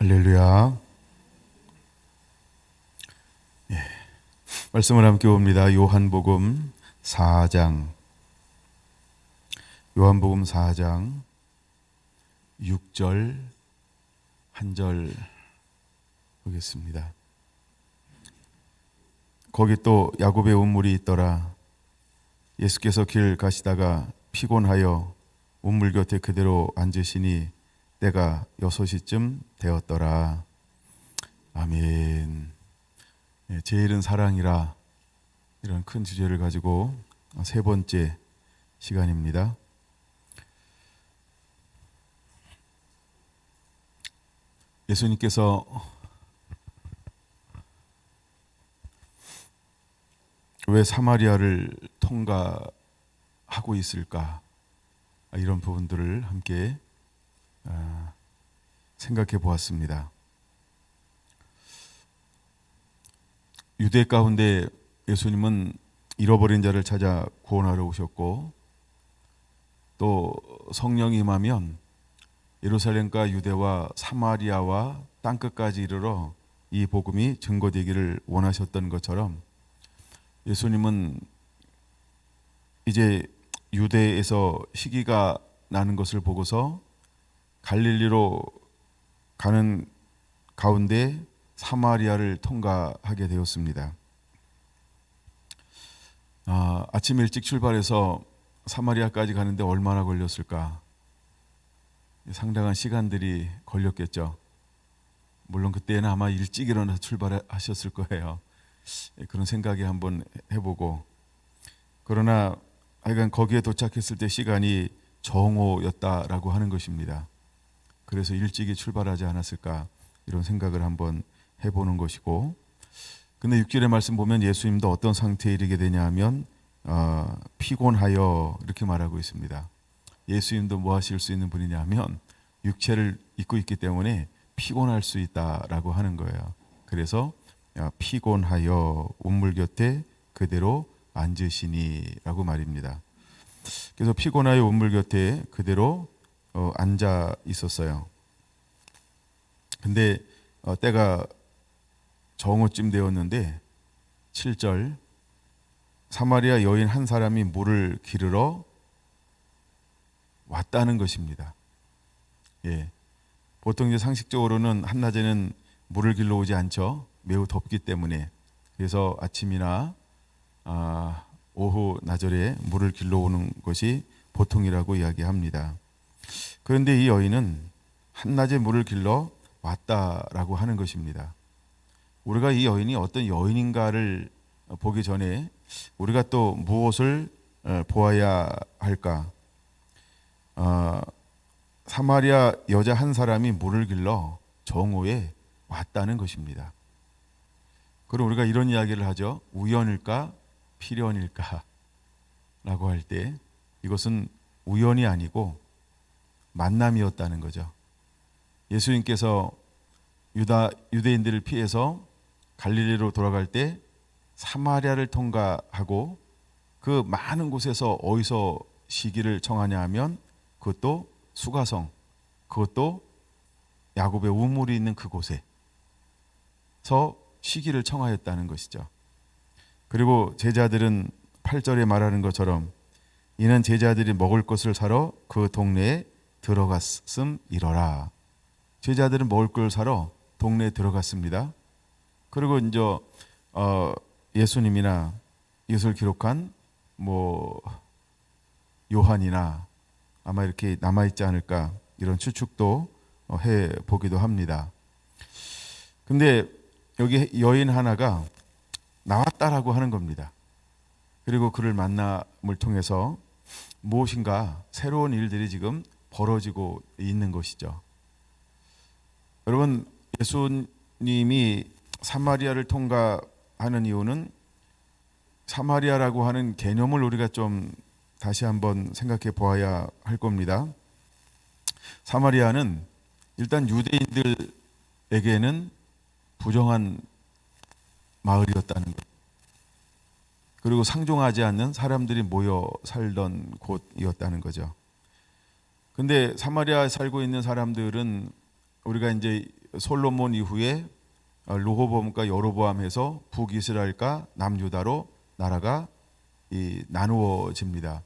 할렐루야. 말씀을 함께 봅니다. 요한복음 4장 6절 한 절 보겠습니다. 거기 또 야곱의 운물이 있더라. 예수께서 길 가시다가 피곤하여 운물 곁에 그대로 앉으시니 때가 6시쯤 되었더라. 아멘. 제일은 사랑이라, 이런 큰 주제를 가지고 세 번째 시간입니다. 예수님께서 왜 사마리아를 통과하고 있을까? 이런 부분들을 함께 생각해 보았습니다. 유대 가운데 예수님은 잃어버린 자를 찾아 구원하러 오셨고, 또 성령이 임하면 예루살렘과 유대와 사마리아와 땅끝까지 이르러 이 복음이 증거되기를 원하셨던 것처럼, 예수님은 이제 유대에서 시기가 나는 것을 보고서 갈릴리로 가는 가운데 사마리아를 통과하게 되었습니다. 아침 일찍 출발해서 사마리아까지 가는데 얼마나 걸렸을까? 상당한 시간들이 걸렸겠죠. 물론 그때는 아마 일찍 일어나서 출발하셨을 거예요. 그런 생각이 한번 해보고, 그러나 하여간 거기에 도착했을 때 시간이 정오였다라고 하는 것입니다. 그래서 일찍이 출발하지 않았을까, 이런 생각을 한번 해보는 것이고, 근데 6절의 말씀 보면 예수님도 어떤 상태에 이르게 되냐 하면 피곤하여, 이렇게 말하고 있습니다. 예수님도 뭐 하실 수 있는 분이냐 하면 육체를 입고 있기 때문에 피곤할 수 있다라고 하는 거예요. 그래서 피곤하여 운물 곁에 그대로 앉으시니 라고 말입니다. 그래서 피곤하여 운물 곁에 그대로 앉아 있었어요. 근데 때가 정오쯤 되었는데 7절, 사마리아 여인 한 사람이 물을 기르러 왔다는 것입니다. 보통 이제 상식적으로는 한낮에는 물을 길러 오지 않죠. 매우 덥기 때문에. 그래서 아침이나 오후 나절에 물을 길러 오는 것이 보통이라고 이야기합니다. 그런데 이 여인은 한낮에 물을 길러 왔다라고 하는 것입니다. 우리가 이 여인이 어떤 여인인가를 보기 전에 우리가 또 무엇을 보아야 할까? 사마리아 여자 한 사람이 물을 길러 정오에 왔다는 것입니다. 그럼 우리가 이런 이야기를 하죠. 우연일까? 필연일까? 라고 할 때 이것은 우연이 아니고 만남이었다는 거죠. 예수님께서 유대인들을 피해서 갈릴리로 돌아갈 때 사마리아를 통과하고, 그 많은 곳에서 어디서 쉬기를 청하냐 하면 그것도 수가성, 그것도 야곱의 우물이 있는 그곳에서 쉬기를 청하였다는 것이죠. 그리고 제자들은 8절에 말하는 것처럼 이는 제자들이 먹을 것을 사러 그 동네에 들어갔음이러라. 제자들은 먹을 걸 사러 동네에 들어갔습니다. 그리고 이제 예수님이나 이것을 기록한 요한이나 아마 이렇게 남아있지 않을까, 이런 추측도 해보기도 합니다. 근데 여기 여인 하나가 나왔다라고 하는 겁니다. 그리고 그를 만남을 통해서 무엇인가 새로운 일들이 지금 벌어지고 있는 것이죠. 여러분, 예수님이 사마리아를 통과하는 이유는, 사마리아라고 하는 개념을 우리가 좀 다시 한번 생각해 보아야 할 겁니다. 사마리아는 일단 유대인들에게는 부정한 마을이었다는 것, 그리고 상종하지 않는 사람들이 모여 살던 곳이었다는 거죠. 근데 사마리아에 살고 있는 사람들은 우리가 이제 솔로몬 이후에 르호보암과 여로보암 해서 북이스라엘과 남유다로 나라가 나누어집니다.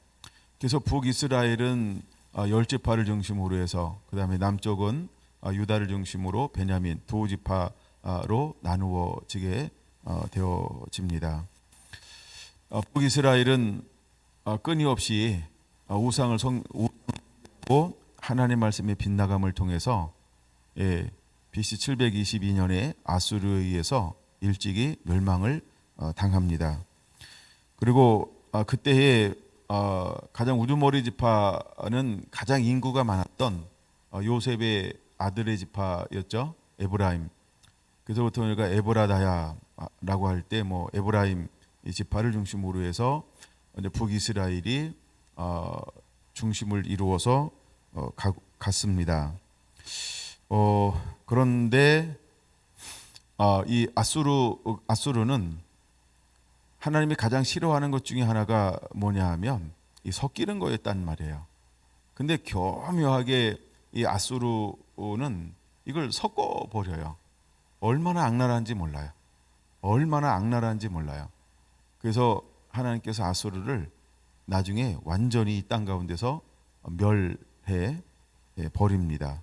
그래서 북이스라엘은 열 지파를 중심으로 해서 그다음에 남쪽은 유다를 중심으로 베냐민 두 지파로 나누어지게 되어집니다. 북이스라엘은 끊임없이 우상을 섬기고 하나님의 말씀의 빗나감을 통해서 BC 722년에 아수르에 의해서 일찍이 멸망을 당합니다. 그리고 그때의 가장 우두머리 지파는 가장 인구가 많았던 요셉의 아들의 지파였죠. 에브라임. 그래서부터 우리가 에브라다야라고 할 때 뭐 에브라임 이 지파를 중심으로 해서 이제 북이스라엘이 중심을 이루어서 갔습니다. 그런데 이 아수르는 하나님이 가장 싫어하는 것 중에 하나가 뭐냐 하면 이 섞이는 거였단 말이에요. 근데 교묘하게 이 아수르는 이걸 섞어 버려요. 얼마나 악랄한지 몰라요. 얼마나 악랄한지 몰라요. 그래서 하나님께서 아수르를 나중에 완전히 이 땅 가운데서 멸해 버립니다.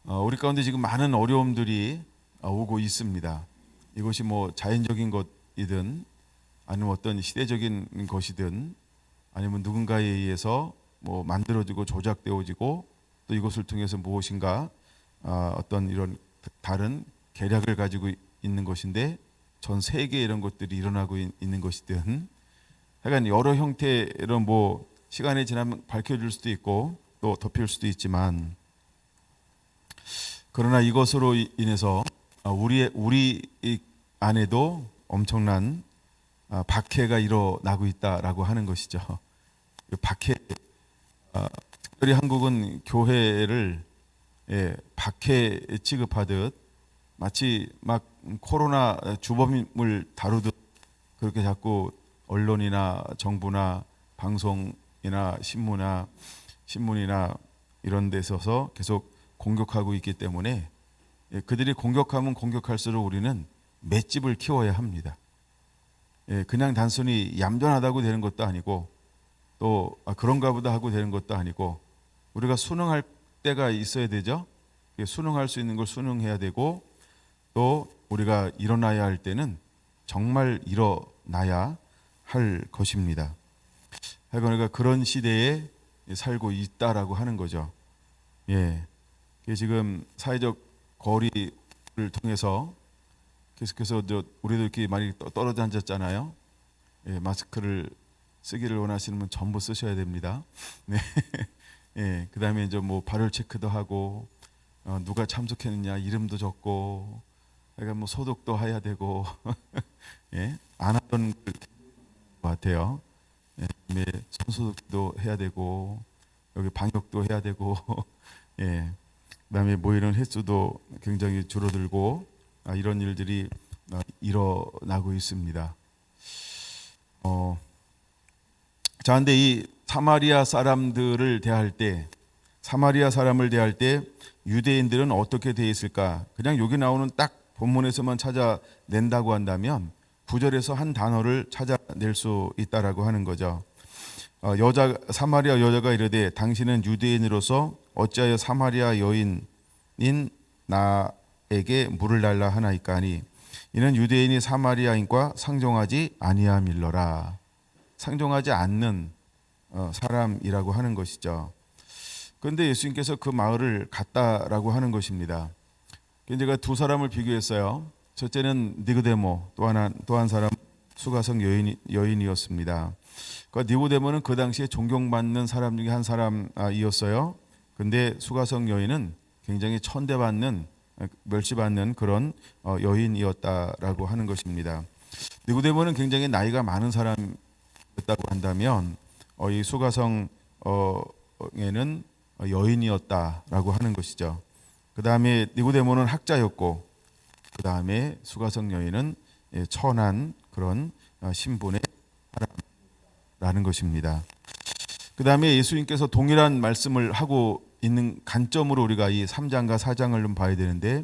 우리 가운데 지금 많은 어려움들이 오고 있습니다. 이것이 뭐 자연적인 것이든 아니면 어떤 시대적인 것이든 아니면 누군가에 의해서 뭐 만들어지고 조작되어지고 또 이것을 통해서 무엇인가 어떤 이런 다른 계략을 가지고 있는 것인데 전 세계에 이런 것들이 일어나고 있는 것이든 하여간 여러 형태로 뭐 시간이 지나면 밝혀질 수도 있고 또 덮일 수도 있지만 그러나 이것으로 인해서 우리 안에도 엄청난 박해가 일어나고 있다라고 하는 것이죠. 박해, 특별히 한국은 교회를 박해 취급하듯 마치 막 코로나 주범을 다루듯 그렇게 자꾸 언론이나 정부나 방송이나 신문이나 이런 데 있어서 계속 공격하고 있기 때문에 그들이 공격하면 공격할수록 우리는 맷집을 키워야 합니다. 그냥 단순히 얌전하다고 되는 것도 아니고 또 그런가 보다 하고 되는 것도 아니고 우리가 순응할 때가 있어야 되죠. 순응할 수 있는 걸 순응해야 되고 또 우리가 일어나야 할 때는 정말 일어나야 할 것입니다. 그러니까 그런 시대에 살고 있다라고 하는 거죠. 지금 사회적 거리를 통해서 계속해서 우리도 이렇게 많이 떨어져 앉았잖아요. 마스크를 쓰기를 원하시는 분 전부 쓰셔야 됩니다. 그다음에 이제 뭐 발열 체크도 하고 누가 참석했느냐 이름도 적고 그러니까 뭐 소독도 해야 되고 안 하던 것 같아요. 손소독도 해야 되고 여기 방역도 해야 되고 그다음에 모이는 횟수도 굉장히 줄어들고 이런 일들이 일어나고 있습니다. 자, 근데 이 사마리아 사람을 대할 때 유대인들은 어떻게 되어 있을까? 그냥 여기 나오는 딱 본문에서만 찾아낸다고 한다면 9절에서 한 단어를 찾아낼 수 있다라고 하는 거죠. 사마리아 여자가 이르되 당신은 유대인으로서 어찌하여 사마리아 여인인 나에게 물을 달라 하나이까 하니 이는 유대인이 사마리아인과 상종하지 아니함일러라. 상종하지 않는 사람이라고 하는 것이죠. 그런데 예수님께서 그 마을을 갔다라고 하는 것입니다. 제가 두 사람을 비교했어요. 첫째는 니고데모, 또 한 사람 수가성 여인이었습니다. 니고데모는 그 당시에 존경받는 사람 중에 한 사람이었어요. 근데 수가성 여인은 굉장히 천대받는 멸시받는 그런 여인이었다라고 하는 것입니다. 니고데모는 굉장히 나이가 많은 사람이었다고 한다면 이 수가성에는 여인이었다라고 하는 것이죠. 그 다음에 니고데모는 학자였고 그 다음에 수가성 여인은 천한 그런 신분의 사람이라는 것입니다. 그 다음에 예수님께서 동일한 말씀을 하고 있는 관점으로 우리가 이 3장과 4장을 좀 봐야 되는데,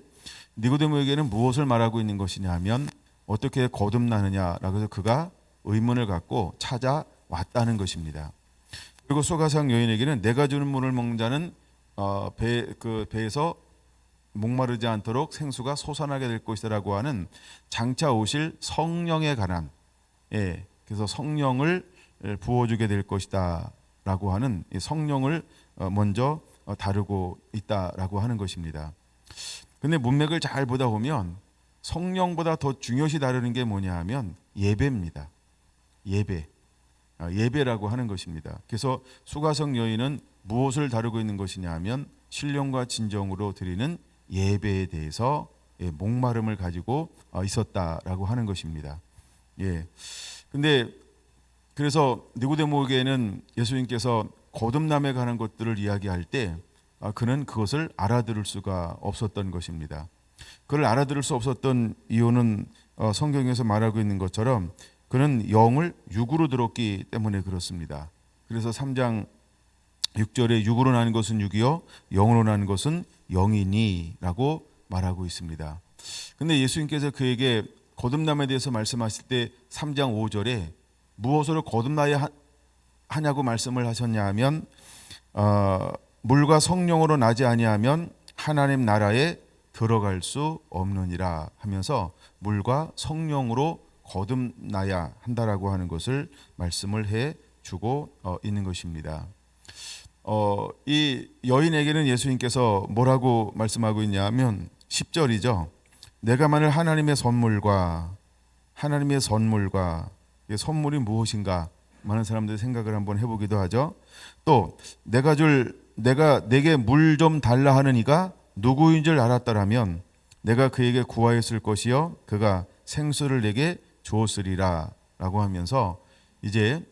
니고데모에게는 무엇을 말하고 있는 것이냐 하면 어떻게 거듭나느냐라고 해서 그가 의문을 갖고 찾아왔다는 것입니다. 그리고 소가상 여인에게는 내가 주는 물을 먹는 자는 배에서 목마르지 않도록 생수가 솟아나게 될 것이라고 하는 장차 오실 성령에 관한, 그래서 성령을 부어주게 될 것이다라고 하는 이 성령을 먼저 다루고 있다라고 하는 것입니다. 근데 문맥을 잘 보다 보면 성령보다 더 중요시 다루는 게 뭐냐 하면 예배입니다. 예배라고 하는 것입니다. 그래서 수가성 여인은 무엇을 다루고 있는 것이냐 하면 신령과 진정으로 드리는 예배에 대해서 목마름을 가지고 있었다라고 하는 것입니다. 근데 그래서 니고데모에게는 예수님께서 거듭남에 관한 것들을 이야기할 때 그는 그것을 알아들을 수가 없었던 것입니다. 그를 알아들을 수 없었던 이유는 성경에서 말하고 있는 것처럼 그는 영을 육으로 들었기 때문에 그렇습니다. 그래서 3장 6절에 육으로 나는 것은 육이요 영으로 나는 것은 영이니라고 말하고 있습니다. 근데 예수님께서 그에게 거듭남에 대해서 말씀하실 때 3장 5절에 무엇으로 거듭나야 하냐고 말씀을 하셨냐 하면 물과 성령으로 나지 아니하면 하나님 나라에 들어갈 수 없느니라 하면서 물과 성령으로 거듭나야 한다라고 하는 것을 말씀을 해 주고 있는 것입니다. 이 여인에게는 예수님께서 뭐라고 말씀하고 있냐 하면 10절이죠. 내가 만일 하나님의 선물과 선물이 무엇인가 많은 사람들이 생각을 한번 해보기도 하죠. 또 내가 내게 물 좀 달라 하는 이가 누구인 줄 알았더라면 내가 그에게 구하였을 것이요 그가 생수를 내게 주었으리라 라고 하면서 이제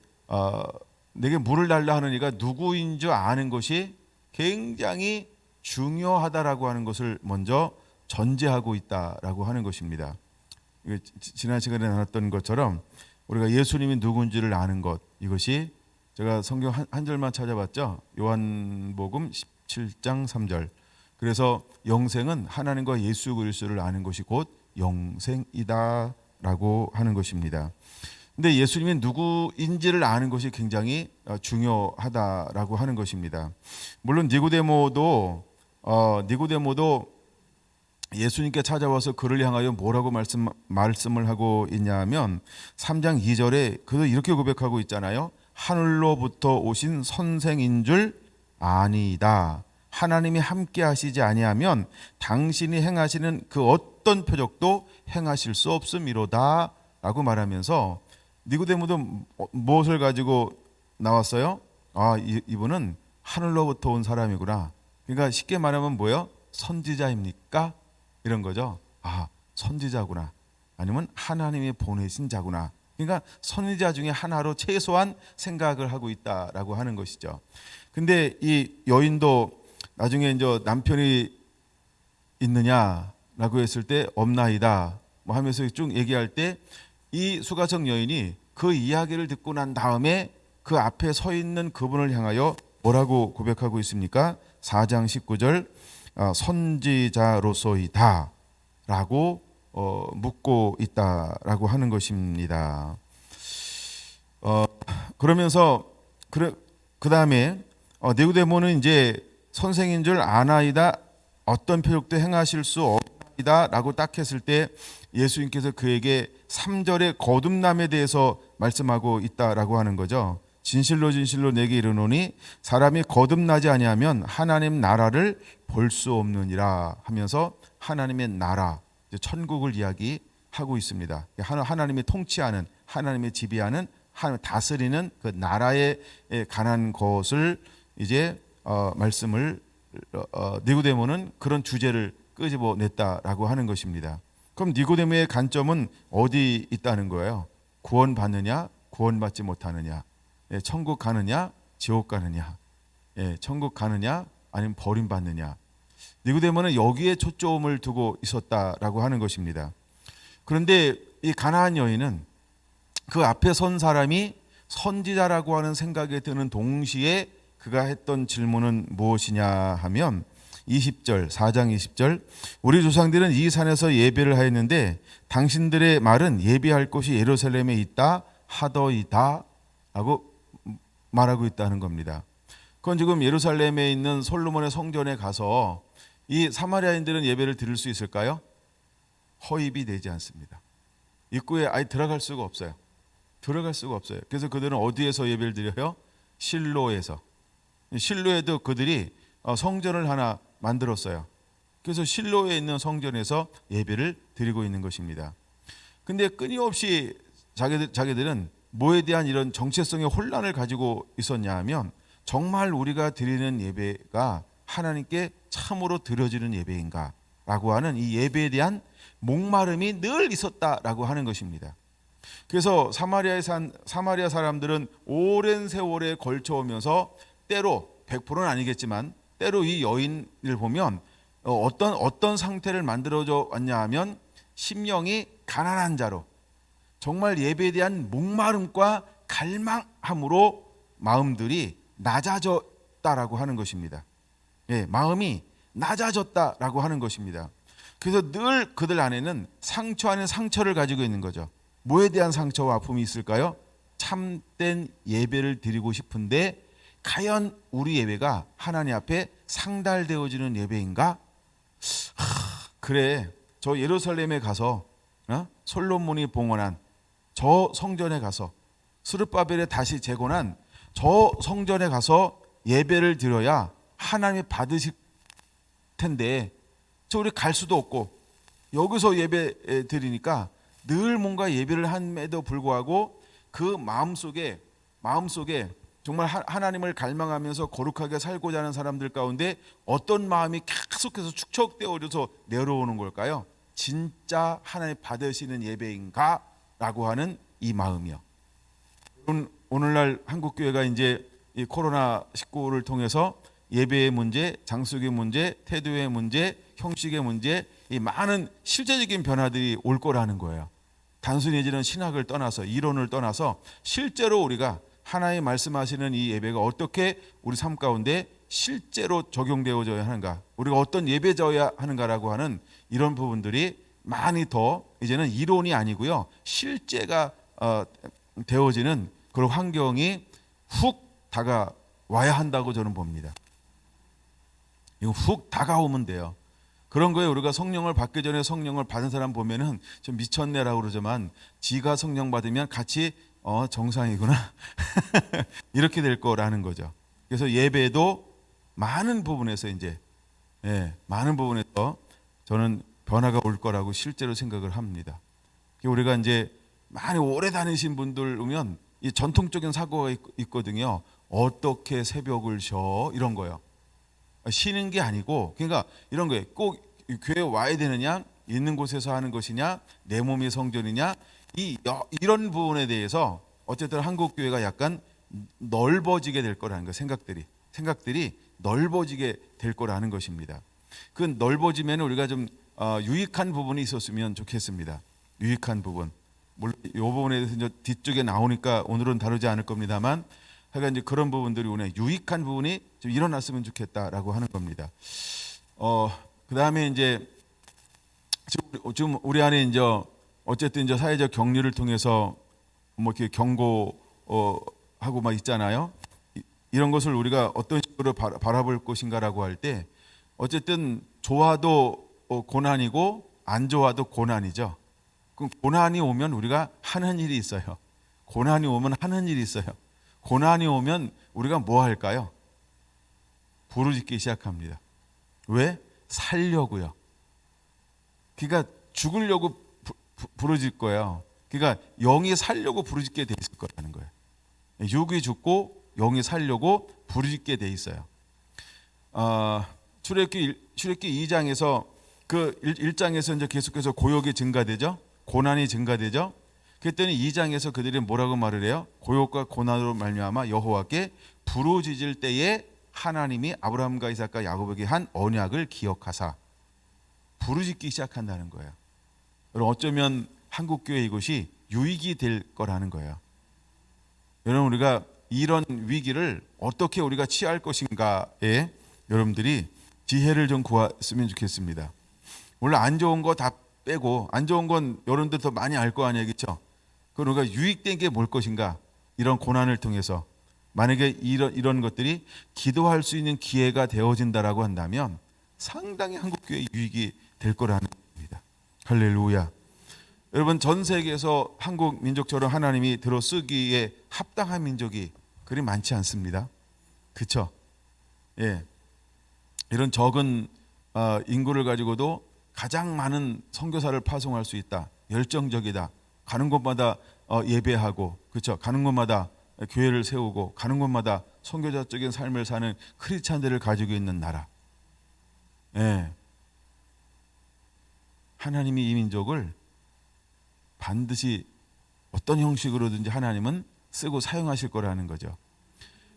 내게 물을 달라 하는 이가 누구인 줄 아는 것이 굉장히 중요하다라고 하는 것을 먼저 전제하고 있다라고 하는 것입니다. 지난 시간에 나눴던 것처럼 우리가 예수님이 누군지를 아는 것, 이것이 제가 성경 한 절만 찾아봤죠. 요한복음 17장 3절. 그래서 영생은 하나님과 예수 그리스도를 아는 것이 곧 영생이다라고 하는 것입니다. 근데 예수님이 누구인지를 아는 것이 굉장히 중요하다라고 하는 것입니다. 물론 니고데모도 예수님께 찾아와서 그를 향하여 뭐라고 말씀을 하고 있냐면 3장 2절에 그도 이렇게 고백하고 있잖아요. 하늘로부터 오신 선생인 줄 아니다. 하나님이 함께 하시지 아니하면 당신이 행하시는 그 어떤 표적도 행하실 수 없음이로다 라고 말하면서 니고데모도 무엇을 가지고 나왔어요? 이분은 하늘로부터 온 사람이구나. 그러니까 쉽게 말하면 뭐예요? 선지자입니까? 이런 거죠. 선지자구나. 아니면 하나님이 보내신 자구나. 그러니까 선지자 중에 하나로 최소한 생각을 하고 있다라고 하는 것이죠. 근데 이 여인도 나중에 이제 남편이 있느냐라고 했을 때 없나이다 뭐 하면서 쭉 얘기할 때 이 수가성 여인이 그 이야기를 듣고 난 다음에 그 앞에 서 있는 그분을 향하여 뭐라고 고백하고 있습니까? 4장 19절 선지자로서이다 라고 묻고 있다라고 하는 것입니다. 그러면서 그 다음에 니고데모는 이제 선생인 줄 아나이다, 어떤 표적도 행하실 수 없나이다 라고 딱 했을 때 예수님께서 그에게 3절의 거듭남에 대해서 말씀하고 있다라고 하는 거죠. 진실로 진실로 내게 이르노니 사람이 거듭나지 아니하면 하나님 나라를 볼 수 없느니라 하면서 하나님의 나라, 천국을 이야기하고 있습니다. 하나님이 통치하는, 하나님의 지배하는, 하나님 다스리는 그 나라에 관한 것을 이제 말씀을 니고데모는 그런 주제를 끄집어냈다라고 하는 것입니다. 그럼 니고데모의 관점은 어디 있다는 거예요? 구원받느냐, 구원받지 못하느냐, 천국 가느냐, 지옥 가느냐, 천국 가느냐, 아니면 버림받느냐. 니고데모는 여기에 초점을 두고 있었다라고 하는 것입니다. 그런데 이 가나안 여인은 그 앞에 선 사람이 선지자라고 하는 생각에 드는 동시에 그가 했던 질문은 무엇이냐 하면 20절, 4장 20절, 우리 조상들은 이 산에서 예배를 하였는데 당신들의 말은 예배할 곳이 예루살렘에 있다 하더이다 라고 말하고 있다는 겁니다. 그건 지금 예루살렘에 있는 솔로몬의 성전에 가서 이 사마리아인들은 예배를 드릴 수 있을까요? 허입이 되지 않습니다. 입구에 아예 들어갈 수가 없어요. 들어갈 수가 없어요. 그래서 그들은 어디에서 예배를 드려요? 실로에서. 실로에도 그들이 성전을 하나 만들었어요. 그래서 실로에 있는 성전에서 예배를 드리고 있는 것입니다. 근데 끊임없이 자기들은 뭐에 대한 이런 정체성의 혼란을 가지고 있었냐 하면 정말 우리가 드리는 예배가 하나님께 참으로 드려지는 예배인가 라고 하는 이 예배에 대한 목마름이 늘 있었다라고 하는 것입니다. 그래서 사마리아 사람들은 오랜 세월에 걸쳐 오면서 때로 100%는 아니겠지만 때로 이 여인을 보면 어떤 상태를 만들어져 왔냐 하면 심령이 가난한 자로 정말 예배에 대한 목마름과 갈망함으로 마음들이 낮아졌다라고 하는 것입니다. 예, 마음이 낮아졌다라고 하는 것입니다. 그래서 늘 그들 안에는 상처 안에 상처를 가지고 있는 거죠. 뭐에 대한 상처와 아픔이 있을까요? 참된 예배를 드리고 싶은데 과연 우리 예배가 하나님 앞에 상달되어지는 예배인가? 그래, 저 예루살렘에 가서 솔로몬이 봉헌한 저 성전에 가서 스룹바벨에 다시 재건한 저 성전에 가서 예배를 드려야 하나님이 받으실 텐데 저 우리 갈 수도 없고 여기서 예배 드리니까 늘 뭔가 예배를 함에도 불구하고 그 마음속에 정말 하나님을 갈망하면서 거룩하게 살고자 하는 사람들 가운데 어떤 마음이 계속해서 축적되어져서 내려오는 걸까요? 진짜 하나님 받으시는 예배인가? 라고 하는 이 마음이요. 오늘날 한국교회가 이제 이 코로나19를 통해서 예배의 문제, 장숙의 문제, 태도의 문제, 형식의 문제, 이 많은 실제적인 변화들이 올 거라는 거예요. 단순히 이제는 신학을 떠나서 이론을 떠나서 실제로 우리가 하나님 말씀하시는 이 예배가 어떻게 우리 삶 가운데 실제로 적용되어져야 하는가, 우리가 어떤 예배져야 하는가라고 하는 이런 부분들이 많이 더 이제는 이론이 아니고요, 실제가 되어지는 그런 환경이 훅 다가와야 한다고 저는 봅니다. 이거 훅 다가오면 돼요. 그런 거에 우리가 성령을 받기 전에 성령을 받은 사람 보면은 좀 미쳤네라고 그러지만 지가 성령 받으면 같이 정상이구나 이렇게 될 거라는 거죠. 그래서 예배도 많은 부분에서 많은 부분에서 저는 변화가 올 거라고 실제로 생각을 합니다. 우리가 이제 많이 오래 다니신 분들 보면 이 전통적인 사고가 있거든요. 어떻게 새벽을 쉬어 이런 거요. 쉬는 게 아니고, 그러니까 이런 거예요. 꼭 교회 와야 되느냐, 있는 곳에서 하는 것이냐, 내 몸이 성전이냐, 이런 부분에 대해서 어쨌든 한국 교회가 약간 넓어지게 될 거라는 거, 생각들이 넓어지게 될 거라는 것입니다. 그 넓어지면 우리가 좀 유익한 부분이 있었으면 좋겠습니다. 유익한 부분. 물론 이 부분에 대해서 이제 뒤쪽에 나오니까 오늘은 다루지 않을 겁니다만, 하여간 이제 그런 부분들이 오늘 유익한 부분이 좀 일어났으면 좋겠다라고 하는 겁니다. 그 다음에 이제 지금 우리 안에 이제 어쨌든 이제 사회적 격리를 통해서 뭐 이렇게 경고하고 막 있잖아요. 이런 것을 우리가 어떤 식으로 바라볼 것인가라고 할 때 어쨌든 좋아도 고난이고 안 좋아도 고난이죠. 그럼 고난이 오면 우리가 하는 일이 있어요. 고난이 오면 하는 일이 있어요. 고난이 오면 우리가 뭐 할까요? 부르짖기 시작합니다. 왜? 살려고요. 그러니까 죽으려고 부르짖을 거예요. 그러니까 영이 살려고 부르짖게 돼 있을 거라는 거예요. 육이 죽고 영이 살려고 부르짖게 돼 있어요. 출애굽기 2장에서 그 1장에서 이제 계속해서 고역이 증가되죠. 고난이 증가되죠. 그랬더니 2장에서 그들이 뭐라고 말을 해요? 고역과 고난으로 말미암아 여호와께 부르짖을 때에 하나님이 아브라함과 이삭과 야곱에게 한 언약을 기억하사 부르짖기 시작한다는 거예요. 여러분, 어쩌면 한국교회 이것이 유익이 될 거라는 거예요. 여러분, 우리가 이런 위기를 어떻게 우리가 취할 것인가에 여러분들이 지혜를 좀 구했으면 좋겠습니다. 물론 안 좋은 거 다 빼고, 안 좋은 건 여러분들 더 많이 알 거 아니에요, 그렇죠? 그러니까 유익된 게 뭘 것인가, 이런 고난을 통해서 만약에 이런 것들이 기도할 수 있는 기회가 되어진다라고 한다면 상당히 한국교회 유익이 될 거라는 겁니다. 할렐루야. 여러분, 전 세계에서 한국 민족처럼 하나님이 들어 쓰기에 합당한 민족이 그리 많지 않습니다. 그렇죠? 예. 이런 적은 인구를 가지고도 가장 많은 선교사를 파송할 수 있다. 열정적이다. 가는 곳마다 예배하고, 그렇죠? 가는 곳마다 교회를 세우고, 가는 곳마다 선교자적인 삶을 사는 크리스찬들을 가지고 있는 나라. 예. 하나님이 이 민족을 반드시 어떤 형식으로든지 하나님은 쓰고 사용하실 거라는 거죠.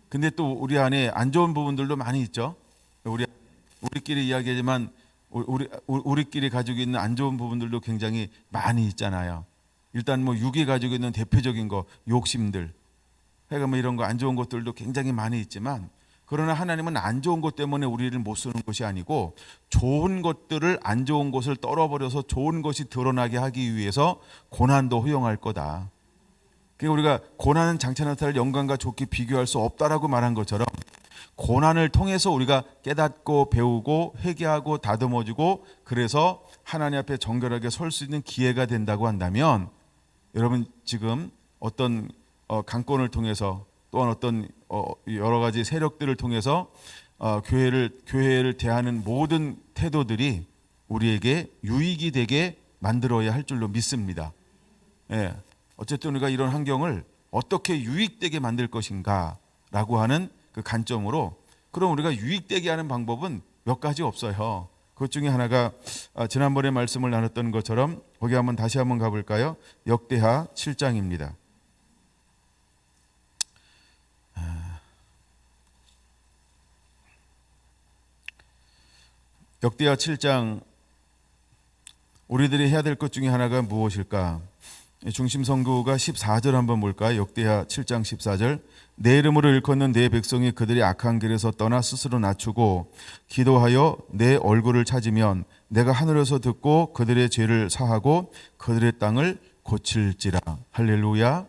근데 또 우리 안에 안 좋은 부분들도 많이 있죠. 우리끼리 이야기하지만 우리끼리 가지고 있는 안 좋은 부분들도 굉장히 많이 있잖아요. 일단 뭐 육이 가지고 있는 대표적인 거, 욕심들, 그러니까 뭐 이런 거 안 좋은 것들도 굉장히 많이 있지만, 그러나 하나님은 안 좋은 것 때문에 우리를 못 쓰는 것이 아니고 좋은 것들을 안 좋은 것을 떨어버려서 좋은 것이 드러나게 하기 위해서 고난도 허용할 거다. 그러니까 우리가 고난은 장차 나타날 영광과 좋게 비교할 수 없다라고 말한 것처럼 고난을 통해서 우리가 깨닫고 배우고 회개하고 다듬어지고, 그래서 하나님 앞에 정결하게 설 수 있는 기회가 된다고 한다면, 여러분 지금 어떤 강권을 통해서, 또한 어떤 여러 가지 세력들을 통해서 교회를 대하는 모든 태도들이 우리에게 유익이 되게 만들어야 할 줄로 믿습니다. 예. 어쨌든 우리가 이런 환경을 어떻게 유익되게 만들 것인가라고 하는 그 관점으로, 그럼 우리가 유익되게 하는 방법은 몇 가지 없어요. 그것 중에 하나가 지난번에 말씀을 나눴던 것처럼 거기 다시 한번 가볼까요? 역대하 7장입니다. 역대하 7장, 우리들이 해야 될 것 중에 하나가 무엇일까? 중심 선교가 14절 한번 볼까요? 역대하 7장 14절. 내 이름으로 일컫는 내 백성이 그들이 악한 길에서 떠나 스스로 낮추고 기도하여 내 얼굴을 찾으면 내가 하늘에서 듣고 그들의 죄를 사하고 그들의 땅을 고칠지라. 할렐루야.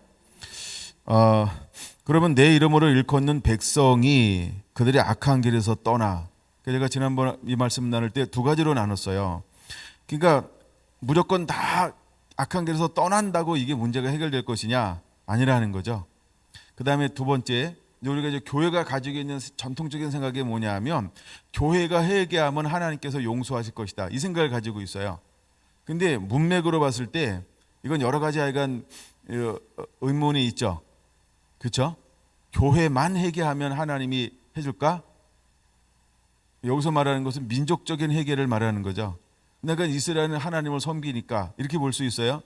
그러면 내 이름으로 일컫는 백성이 그들의 악한 길에서 떠나. 제가 지난번 이 말씀 나눌 때 두 가지로 나눴어요. 그러니까 무조건 다 악한 길에서 떠난다고 이게 문제가 해결될 것이냐? 아니라는 거죠. 그 다음에 두 번째, 우리가 이제 교회가 가지고 있는 전통적인 생각이 뭐냐 하면, 교회가 회개하면 하나님께서 용서하실 것이다, 이 생각을 가지고 있어요. 근데 문맥으로 봤을 때 이건 여러 가지 하여간 의문이 있죠. 그렇죠? 교회만 회개하면 하나님이 해줄까? 여기서 말하는 것은 민족적인 회개를 말하는 거죠. 내가 이스라엘은 하나님을 섬기니까 이렇게 볼 수 있어요.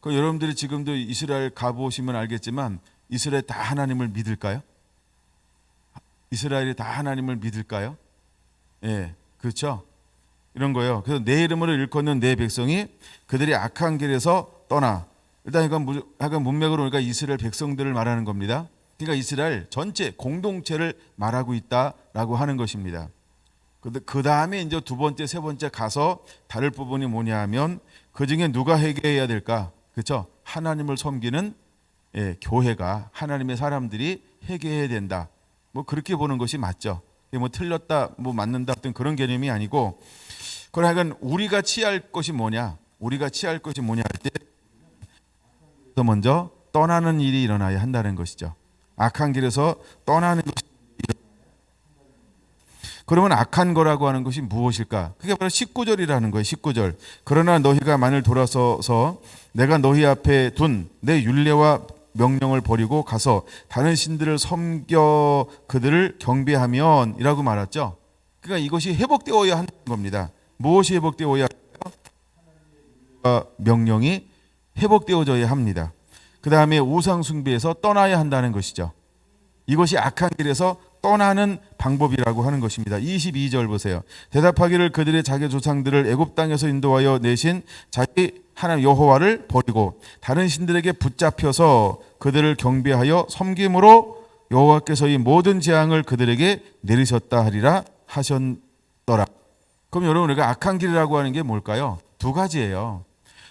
그 여러분들이 지금도 이스라엘 가보시면 알겠지만 이스라엘 다 하나님을 믿을까요? 이스라엘이 다 하나님을 믿을까요? 예, 그렇죠. 이런 거예요. 그래서 내 이름으로 일컫는 내 백성이 그들이 악한 길에서 떠나. 일단 이건 약간 문맥으로 보니까 이스라엘 백성들을 말하는 겁니다. 그러니까 이스라엘 전체 공동체를 말하고 있다라고 하는 것입니다. 그 다음에 이제 두 번째, 세 번째 가서 다룰 부분이 뭐냐 하면, 그 중에 누가 회개해야 될까? 그렇죠? 하나님을 섬기는 교회가, 하나님의 사람들이 회개해야 된다. 뭐 그렇게 보는 것이 맞죠. 뭐 틀렸다, 뭐 맞는다 어떤 그런 개념이 아니고, 그러나 우리가 취할 것이 뭐냐? 우리가 취할 것이 뭐냐 할 때 먼저 떠나는 일이 일어나야 한다는 것이죠. 악한 길에서 떠나는 것이. 그러면 악한 거라고 하는 것이 무엇일까? 그게 바로 19절이라는 거예요. 19절. 그러나 너희가 만일 돌아서서 내가 너희 앞에 둔 내 율례와 명령을 버리고 가서 다른 신들을 섬겨 그들을 경배하면 이라고 말했죠. 그러니까 이것이 회복되어야 하는 겁니다. 무엇이 회복되어야 할까요? 명령이 회복되어져야 합니다. 그 다음에 우상 숭배에서 떠나야 한다는 것이죠. 이것이 악한 길에서 떠나는 방법이라고 하는 것입니다. 22절 보세요. 대답하기를 그들의 자기 조상들을 애굽 땅에서 인도하여 내신 자기 하나님 여호와를 버리고 다른 신들에게 붙잡혀서 그들을 경배하여 섬김으로 여호와께서 이 모든 재앙을 그들에게 내리셨다 하리라 하셨더라. 그럼 여러분, 우리가 악한 길이라고 하는 게 뭘까요? 두 가지예요.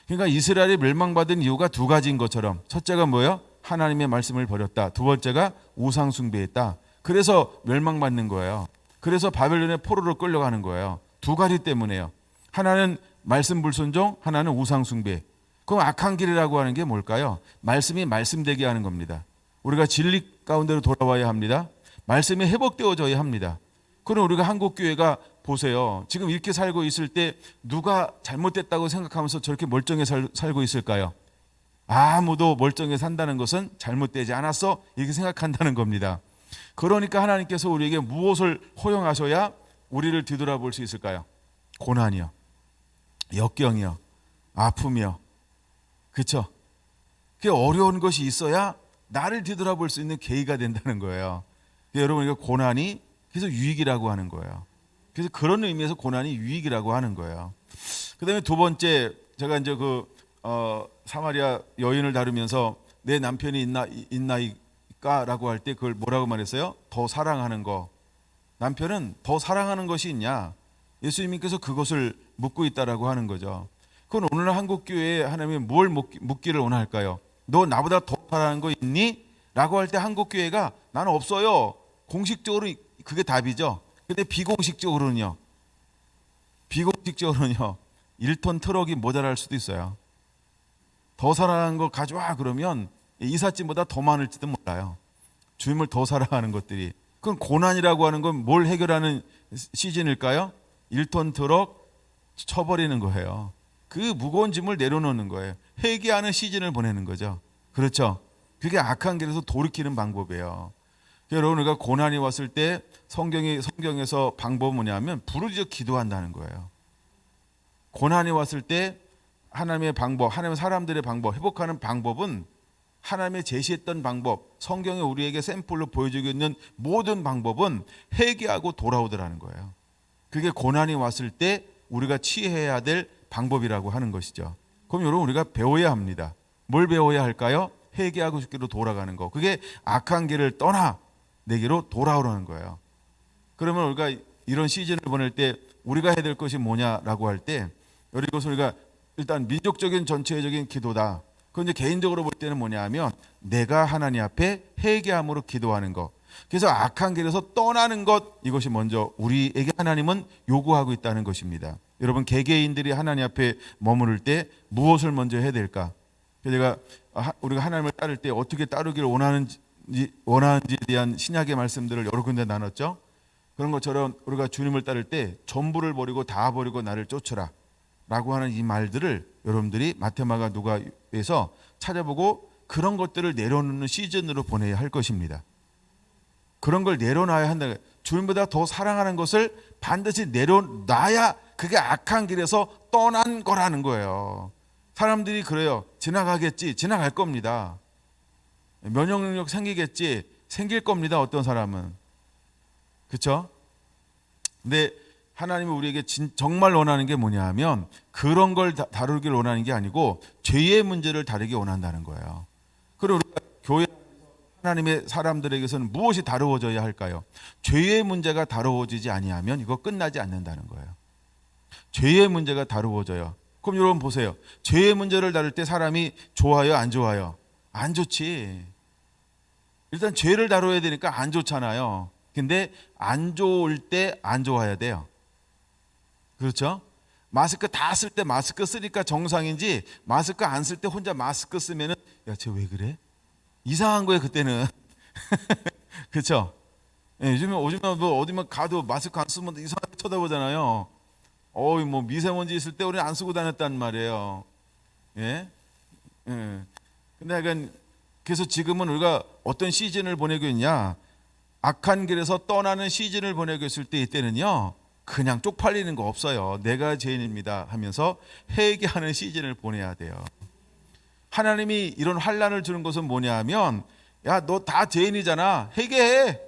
그러니까 이스라엘이 멸망받은 이유가 두 가지인 것처럼, 첫째가 뭐예요? 하나님의 말씀을 버렸다. 두 번째가 우상 숭배했다. 그래서 멸망받는 거예요. 그래서 바벨론의 포로로 끌려가는 거예요. 두 가지 때문에요. 하나는 말씀 불순종, 하나는 우상 숭배. 그럼 악한 길이라고 하는 게 뭘까요? 말씀이 말씀되게 하는 겁니다. 우리가 진리 가운데로 돌아와야 합니다. 말씀이 회복되어져야 합니다. 그럼 우리가 한국교회가 보세요. 지금 이렇게 살고 있을 때 누가 잘못됐다고 생각하면서 저렇게 멀쩡히 살고 있을까요? 아무도 멀쩡히 산다는 것은 잘못되지 않았어 이렇게 생각한다는 겁니다. 그러니까 하나님께서 우리에게 무엇을 허용하셔야 우리를 뒤돌아볼 수 있을까요? 고난이요, 역경이요, 아픔이요. 그렇죠? 그게 어려운 것이 있어야 나를 뒤돌아볼 수 있는 계기가 된다는 거예요. 여러분, 이거 고난이 그래서 유익이라고 하는 거예요. 그래서 그런 의미에서 고난이 유익이라고 하는 거예요. 그다음에 두 번째, 제가 이제 사마리아 여인을 다루면서 내 남편이 있나이까라고 할 때 그걸 뭐라고 말했어요? 더 사랑하는 거. 남편은 더 사랑하는 것이 있냐? 예수님께서 그것을 묻고 있다라고 하는 거죠. 그건 오늘날 한국 교회에 하나님이 뭘 묻기를 원할까요? 너 나보다 더 사랑하는 거 있니? 라고 할 때 한국 교회가 나는 없어요. 공식적으로 그게 답이죠. 근데 비공식적으로는요. 1톤 트럭이 모자랄 수도 있어요. 더 사랑하는 걸 가져와 그러면 이삿짐보다 더 많을지도 몰라요. 주님을 더 사랑하는 것들이. 그건 고난이라고 하는 건 뭘 해결하는 시즌일까요? 1톤 트럭 쳐버리는 거예요. 그 무거운 짐을 내려놓는 거예요. 회개하는 시즌을 보내는 거죠. 그렇죠? 그게 악한 길에서 돌이키는 방법이에요. 여러분, 우리가 고난이 왔을 때 성경에서 방법은 뭐냐면 부르짖어 기도한다는 거예요. 고난이 왔을 때 하나님의 방법, 하나님의 사람들의 방법, 회복하는 방법은 하나님의 제시했던 방법, 성경에 우리에게 샘플로 보여주고 있는 모든 방법은 회개하고 돌아오더라는 거예요. 그게 고난이 왔을 때 우리가 취해야 될 방법이라고 하는 것이죠. 그럼 여러분, 우리가 배워야 합니다. 뭘 배워야 할까요? 회개하고 죽기로 돌아가는 거. 그게 악한 길을 떠나 내게로 돌아오라는 거예요. 그러면 우리가 이런 시즌을 보낼 때 우리가 해야 될 것이 뭐냐라고 할 때, 이것을 우리가 일단 민족적인 전체적인 기도다. 그건 이제 개인적으로 볼 때는 뭐냐 하면 내가 하나님 앞에 회개함으로 기도하는 것. 그래서 악한 길에서 떠나는 것, 이것이 먼저 우리에게 하나님은 요구하고 있다는 것입니다. 여러분, 개개인들이 하나님 앞에 머무를 때 무엇을 먼저 해야 될까? 제가 우리가 하나님을 따를 때 어떻게 따르기를 원하는지에 대한 신약의 말씀들을 여러 군데 나눴죠. 그런 것처럼 우리가 주님을 따를 때 전부를 버리고 다 버리고 나를 쫓으라 라고 하는 이 말들을 여러분들이 마태마가 누가에서 찾아보고 그런 것들을 내려놓는 시즌으로 보내야 할 것입니다. 그런 걸 내려놔야 한다. 주님보다 더 사랑하는 것을 반드시 내려놔야 그게 악한 길에서 떠난 거라는 거예요. 사람들이 그래요. 지나가겠지. 지나갈 겁니다. 면역력 생기겠지. 생길 겁니다. 어떤 사람은. 그렇죠? 근데 하나님이 우리에게 정말 원하는 게 뭐냐 하면 그런 걸 다루기를 원하는 게 아니고 죄의 문제를 다루기 원한다는 거예요. 그리고 우리가 교회 하나님의 사람들에게서는 무엇이 다루어져야 할까요? 죄의 문제가 다루어지지 아니하면 이거 끝나지 않는다는 거예요. 죄의 문제가 다루어져요. 그럼 여러분 보세요. 죄의 문제를 다룰 때 사람이 좋아요, 안 좋아요? 안 좋지. 일단 죄를 다뤄야 되니까 안 좋잖아요. 근데 안 좋을 때 안 좋아야 돼요. 그렇죠? 마스크 다 쓸 때 마스크 쓰니까 정상인지 마스크 안 쓸 때 혼자 마스크 쓰면은 야, 쟤 왜 그래? 이상한 거예요, 그때는. 그렇죠? 예, 요즘에 뭐 어디만 가도 마스크 안 쓰면 이상하게 쳐다보잖아요. 뭐 미세먼지 있을 때 우리는 안 쓰고 다녔단 말이에요. 예? 예. 근데 약간 그래서 지금은 우리가 어떤 시즌을 보내고 있냐? 악한 길에서 떠나는 시즌을 보내고 있을 때 이때는요. 그냥 쪽팔리는 거 없어요. 내가 죄인입니다 하면서 회개하는 시즌을 보내야 돼요. 하나님이 이런 환난을 주는 것은 뭐냐 하면 야, 너 다 죄인이잖아. 회개해.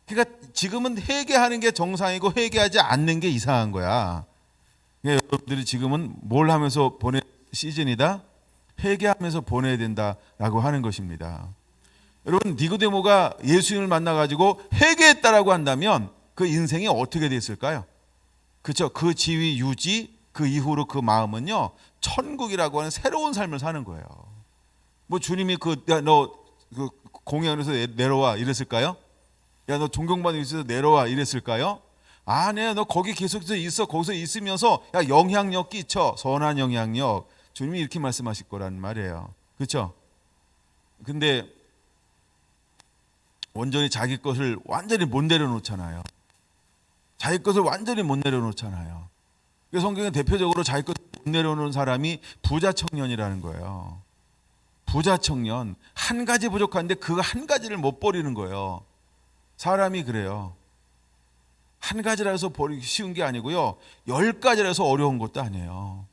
그러니까 지금은 회개하는 게 정상이고 회개하지 않는 게 이상한 거야. 그러니까 여러분들이 지금은 뭘 하면서 보낼 시즌이다? 회개하면서 보내야 된다라고 하는 것입니다. 여러분, 니고데모가 예수님을 만나가지고 회개했다라고 한다면 그 인생이 어떻게 됐을까요? 그렇죠. 그 지위 유지, 그 이후로 그 마음은요, 천국이라고 하는 새로운 삶을 사는 거예요. 뭐 주님이 너 공회원에서 내려와 이랬을까요? 야, 너 존경받는 위치에서 내려와 이랬을까요? 네, 너 거기 계속해서 있어. 거기서 있으면서 야, 영향력 끼쳐. 선한 영향력. 주님이 이렇게 말씀하실 거란 말이에요. 그렇죠? 근데 온전히 자기 것을 완전히 못 내려놓잖아요. 자기 것을 완전히 못 내려놓잖아요. 그래서 성경에 대표적으로 자기 것을 못 내려놓는 사람이 부자 청년이라는 거예요. 부자 청년, 한 가지 부족한데 그 한 가지를 못 버리는 거예요. 사람이 그래요. 한 가지라 해서 버리기 쉬운 게 아니고요, 10가지라 해서 어려운 것도 아니에요.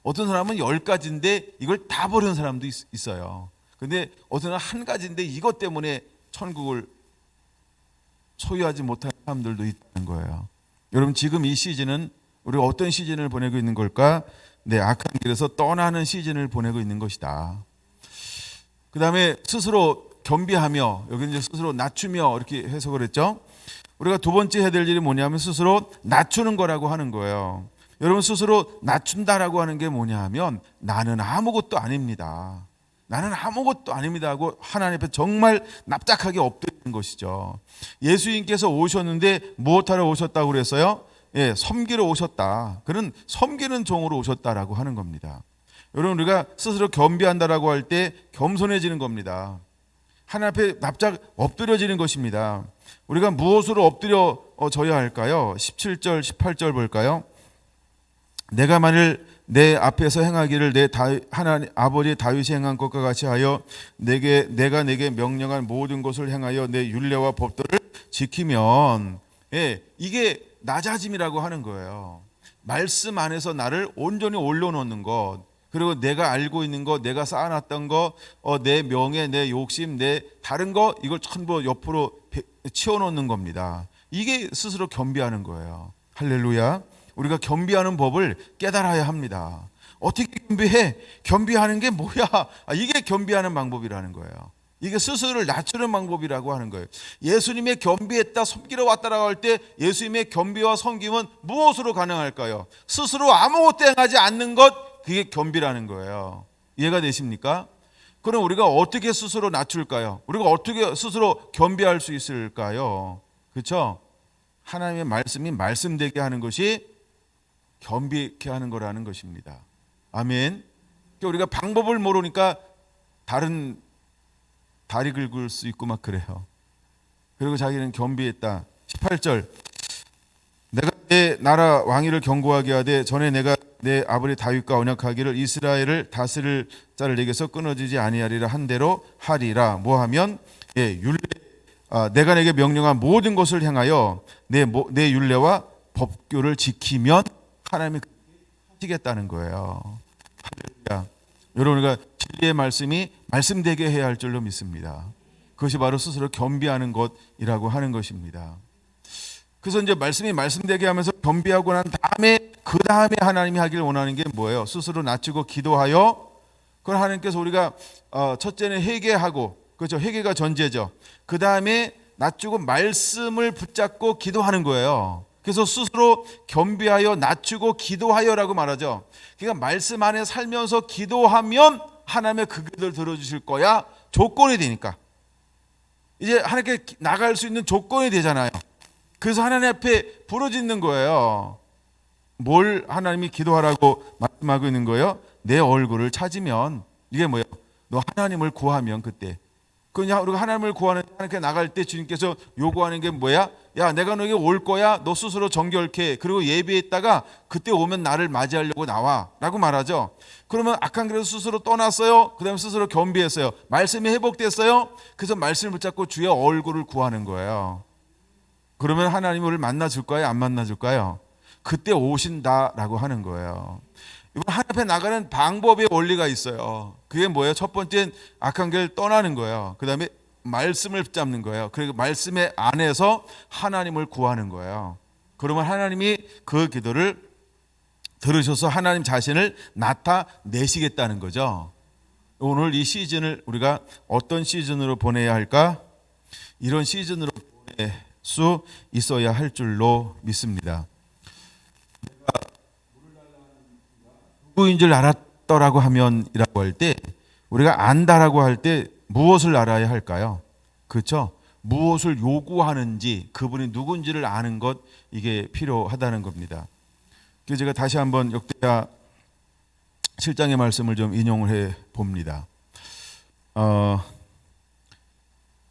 어떤 사람은 10가지인데 이걸 다 버리는 사람도 있어요. 근데 어떤 사람은 한 가지인데 이것 때문에 천국을 소유하지 못하는 사람들도 있다는 거예요. 여러분, 지금 이 시즌은 우리가 어떤 시즌을 보내고 있는 걸까? 네, 악한 길에서 떠나는 시즌을 보내고 있는 것이다. 그 다음에 스스로 겸비하며, 여기 이제 스스로 낮추며 이렇게 해석을 했죠. 우리가 두 번째 해야 될 일이 뭐냐면 스스로 낮추는 거라고 하는 거예요. 여러분, 스스로 낮춘다라고 하는 게 뭐냐 하면 나는 아무것도 아닙니다. 나는 아무것도 아닙니다 하고 하나님 앞에 정말 납작하게 엎드리는 것이죠. 예수님께서 오셨는데 무엇하러 오셨다고 그랬어요? 예, 섬기러 오셨다. 그는 섬기는 종으로 오셨다라고 하는 겁니다. 여러분, 우리가 스스로 겸비한다라고 할 때 겸손해지는 겁니다. 하나님 앞에 납작 엎드려지는 것입니다. 우리가 무엇으로 엎드려져야 할까요? 17절, 18절 볼까요? 내가 만일 내 앞에서 행하기를 내 하나님 아버지 다윗이 행한 것과 같이 하여 내가 내게 명령한 모든 것을 행하여 내 율례와 법도를 지키면, 예, 이게 낮아짐이라고 하는 거예요. 말씀 안에서 나를 온전히 올려놓는 것, 그리고 내가 알고 있는 것, 내가 쌓아놨던 것, 내 명예, 내 욕심, 내 다른 거, 이걸 전부 옆으로 치워놓는 겁니다. 이게 스스로 겸비하는 거예요. 할렐루야. 우리가 겸비하는 법을 깨달아야 합니다. 어떻게 겸비해? 겸비하는 게 뭐야? 이게 겸비하는 방법이라는 거예요. 이게 스스로를 낮추는 방법이라고 하는 거예요. 예수님의 겸비했다, 섬기러 왔다라고 할 때 예수님의 겸비와 섬김은 무엇으로 가능할까요? 스스로 아무것도 행하지 않는 것, 그게 겸비라는 거예요. 이해가 되십니까? 그럼 우리가 어떻게 스스로 낮출까요? 우리가 어떻게 스스로 겸비할 수 있을까요? 그렇죠? 하나님의 말씀이 말씀되게 하는 것이 겸비케 하는 거라는 것입니다. 아멘. 우리가 방법을 모르니까 다른 다리 긁을 수 있고 막 그래요. 그리고 자기는 겸비했다. 18절, 내가 내 나라 왕위를 견고하게 하되 전에 내가 내 아버지 다윗과 언약하기를 이스라엘을 다스릴 자를 내게서 끊어지지 아니하리라 한 대로 하리라. 뭐하면, 예, 율례, 내가 내게 명령한 모든 것을 행하여 내 율례와 법규를 지키면 하나님이 하시겠다는 거예요. 할렐루야. 여러분, 우리가 진리의 말씀이 말씀되게 해야 할 줄로 믿습니다. 그것이 바로 스스로 겸비하는 것이라고 하는 것입니다. 그래서 이제 말씀이 말씀되게 하면서 겸비하고 난 다음에 그 다음에 하나님이 하길 원하는 게 뭐예요? 스스로 낮추고 기도하여. 그걸 하나님께서 우리가 첫째는 회개하고, 그렇죠? 회개가 전제죠. 그 다음에 낮추고 말씀을 붙잡고 기도하는 거예요. 그래서 스스로 겸비하여 낮추고 기도하여라고 말하죠. 그러니까 말씀 안에 살면서 기도하면 하나님의 그 기도를 들어주실 거야. 조건이 되니까. 이제 하나님께 나갈 수 있는 조건이 되잖아요. 그래서 하나님 앞에 부르짖는 거예요. 뭘 하나님이 기도하라고 말씀하고 있는 거예요? 내 얼굴을 찾으면, 이게 뭐예요? 너 하나님을 구하면, 그때 그냥 우리가 하나님을 구하는, 하나님께 나갈 때 주님께서 요구하는 게 뭐야? 야, 내가 너에게 올 거야. 너 스스로 정결케. 그리고 예배했다가 그때 오면 나를 맞이하려고 나와 라고 말하죠. 그러면 악한 길에서 스스로 떠났어요. 그 다음에 스스로 겸비했어요. 말씀이 회복됐어요. 그래서 말씀을 붙잡고 주의 얼굴을 구하는 거예요. 그러면 하나님이 우리를 만나줄까요? 안 만나줄까요? 그때 오신다라고 하는 거예요. 이번 하나님 앞에 나가는 방법의 원리가 있어요. 그게 뭐예요? 첫 번째는 악한 길을 떠나는 거예요. 그 다음에 말씀을 붙잡는 거예요. 그리고 말씀의 안에서 하나님을 구하는 거예요. 그러면 하나님이 그 기도를 들으셔서 하나님 자신을 나타내시겠다는 거죠. 오늘 이 시즌을 우리가 어떤 시즌으로 보내야 할까? 이런 시즌으로 보낼 수 있어야 할 줄로 믿습니다. 누구인 줄 알았더라고 하면이라고 할 때, 우리가 안다라고 할 때 무엇을 알아야 할까요? 그렇죠? 무엇을 요구하는지, 그분이 누군지를 아는 것, 이게 필요하다는 겁니다. 그래서 제가 다시 한번 역대하 7장의 말씀을 좀 인용을 해 봅니다.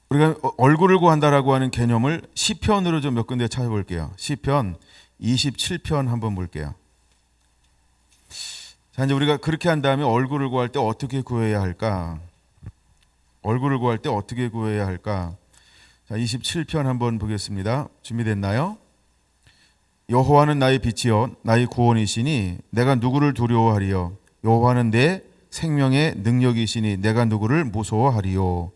우리가 얼굴을 구한다라고 하는 개념을 시편으로 좀 몇 군데 찾아볼게요. 시편 27편 한번 볼게요. 자, 이제 우리가 그렇게 한 다음에 얼굴을 구할 때 어떻게 구해야 할까? 얼굴을 구할 때 어떻게 구해야 할까? 자, 27편 한번 보겠습니다. 준비됐나요? 여호와는 나의 빛이요 나의 구원이시니 내가 누구를 두려워하리요? 여호와는 내 생명의 능력이시니 내가 누구를 무서워하리요?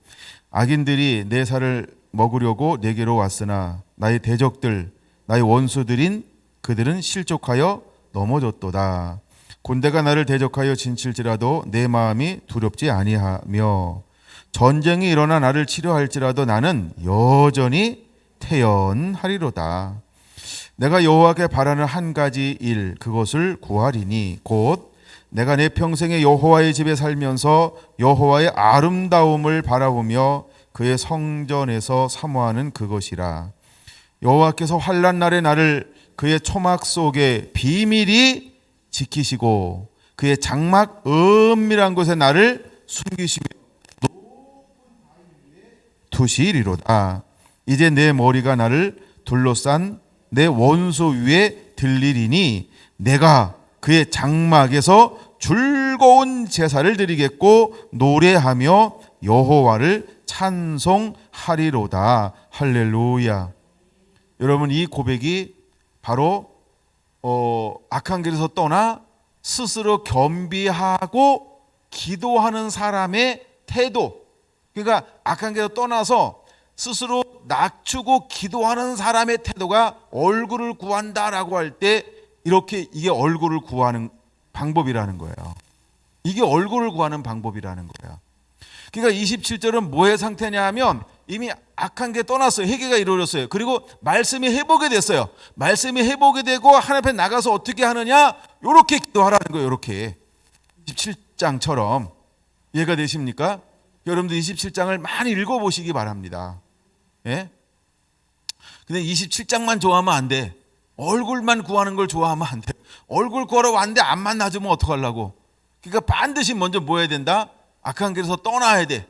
악인들이 내 살을 먹으려고 내게로 왔으나 나의 대적들 나의 원수들인 그들은 실족하여 넘어졌도다. 군대가 나를 대적하여 진칠지라도 내 마음이 두렵지 아니하며 전쟁이 일어나 나를 치료할지라도 나는 여전히 태연하리로다. 내가 여호와께 바라는 한 가지 일 그것을 구하리니 곧 내가 내 평생에 여호와의 집에 살면서 여호와의 아름다움을 바라보며 그의 성전에서 사모하는 그것이라. 여호와께서 환난 날에 나를 그의 초막 속에 비밀히 지키시고 그의 장막 은밀한 곳에 나를 숨기시며 두시리로다. 이제 내 머리가 나를 둘러싼 내 원수 위에 들리리니 내가 그의 장막에서 즐거운 제사를 드리겠고 노래하며 여호와를 찬송하리로다. 할렐루야. 여러분, 이 고백이 바로 악한 길에서 떠나 스스로 겸비하고 기도하는 사람의 태도, 그러니까 악한 길에서 떠나서 스스로 낮추고 기도하는 사람의 태도가 얼굴을 구한다라고 할 때 이렇게 이게 얼굴을 구하는 방법이라는 거예요. 이게 얼굴을 구하는 방법이라는 거예요. 그러니까 27절은 뭐의 상태냐 하면 이미 악한 게 떠났어요. 회개가 이루어졌어요. 그리고 말씀이 회복이 됐어요. 말씀이 회복이 되고 하나님 앞에 나가서 어떻게 하느냐? 이렇게 기도하라는 거예요. 이렇게 27장처럼. 이해가 되십니까? 여러분들 27장을 많이 읽어보시기 바랍니다. 예? 근데 27장만 좋아하면 안 돼. 얼굴만 구하는 걸 좋아하면 안 돼. 얼굴 구하러 왔는데 안 만나주면 어떡하려고. 그러니까 반드시 먼저 뭐 해야 된다? 악한 길에서 떠나야 돼.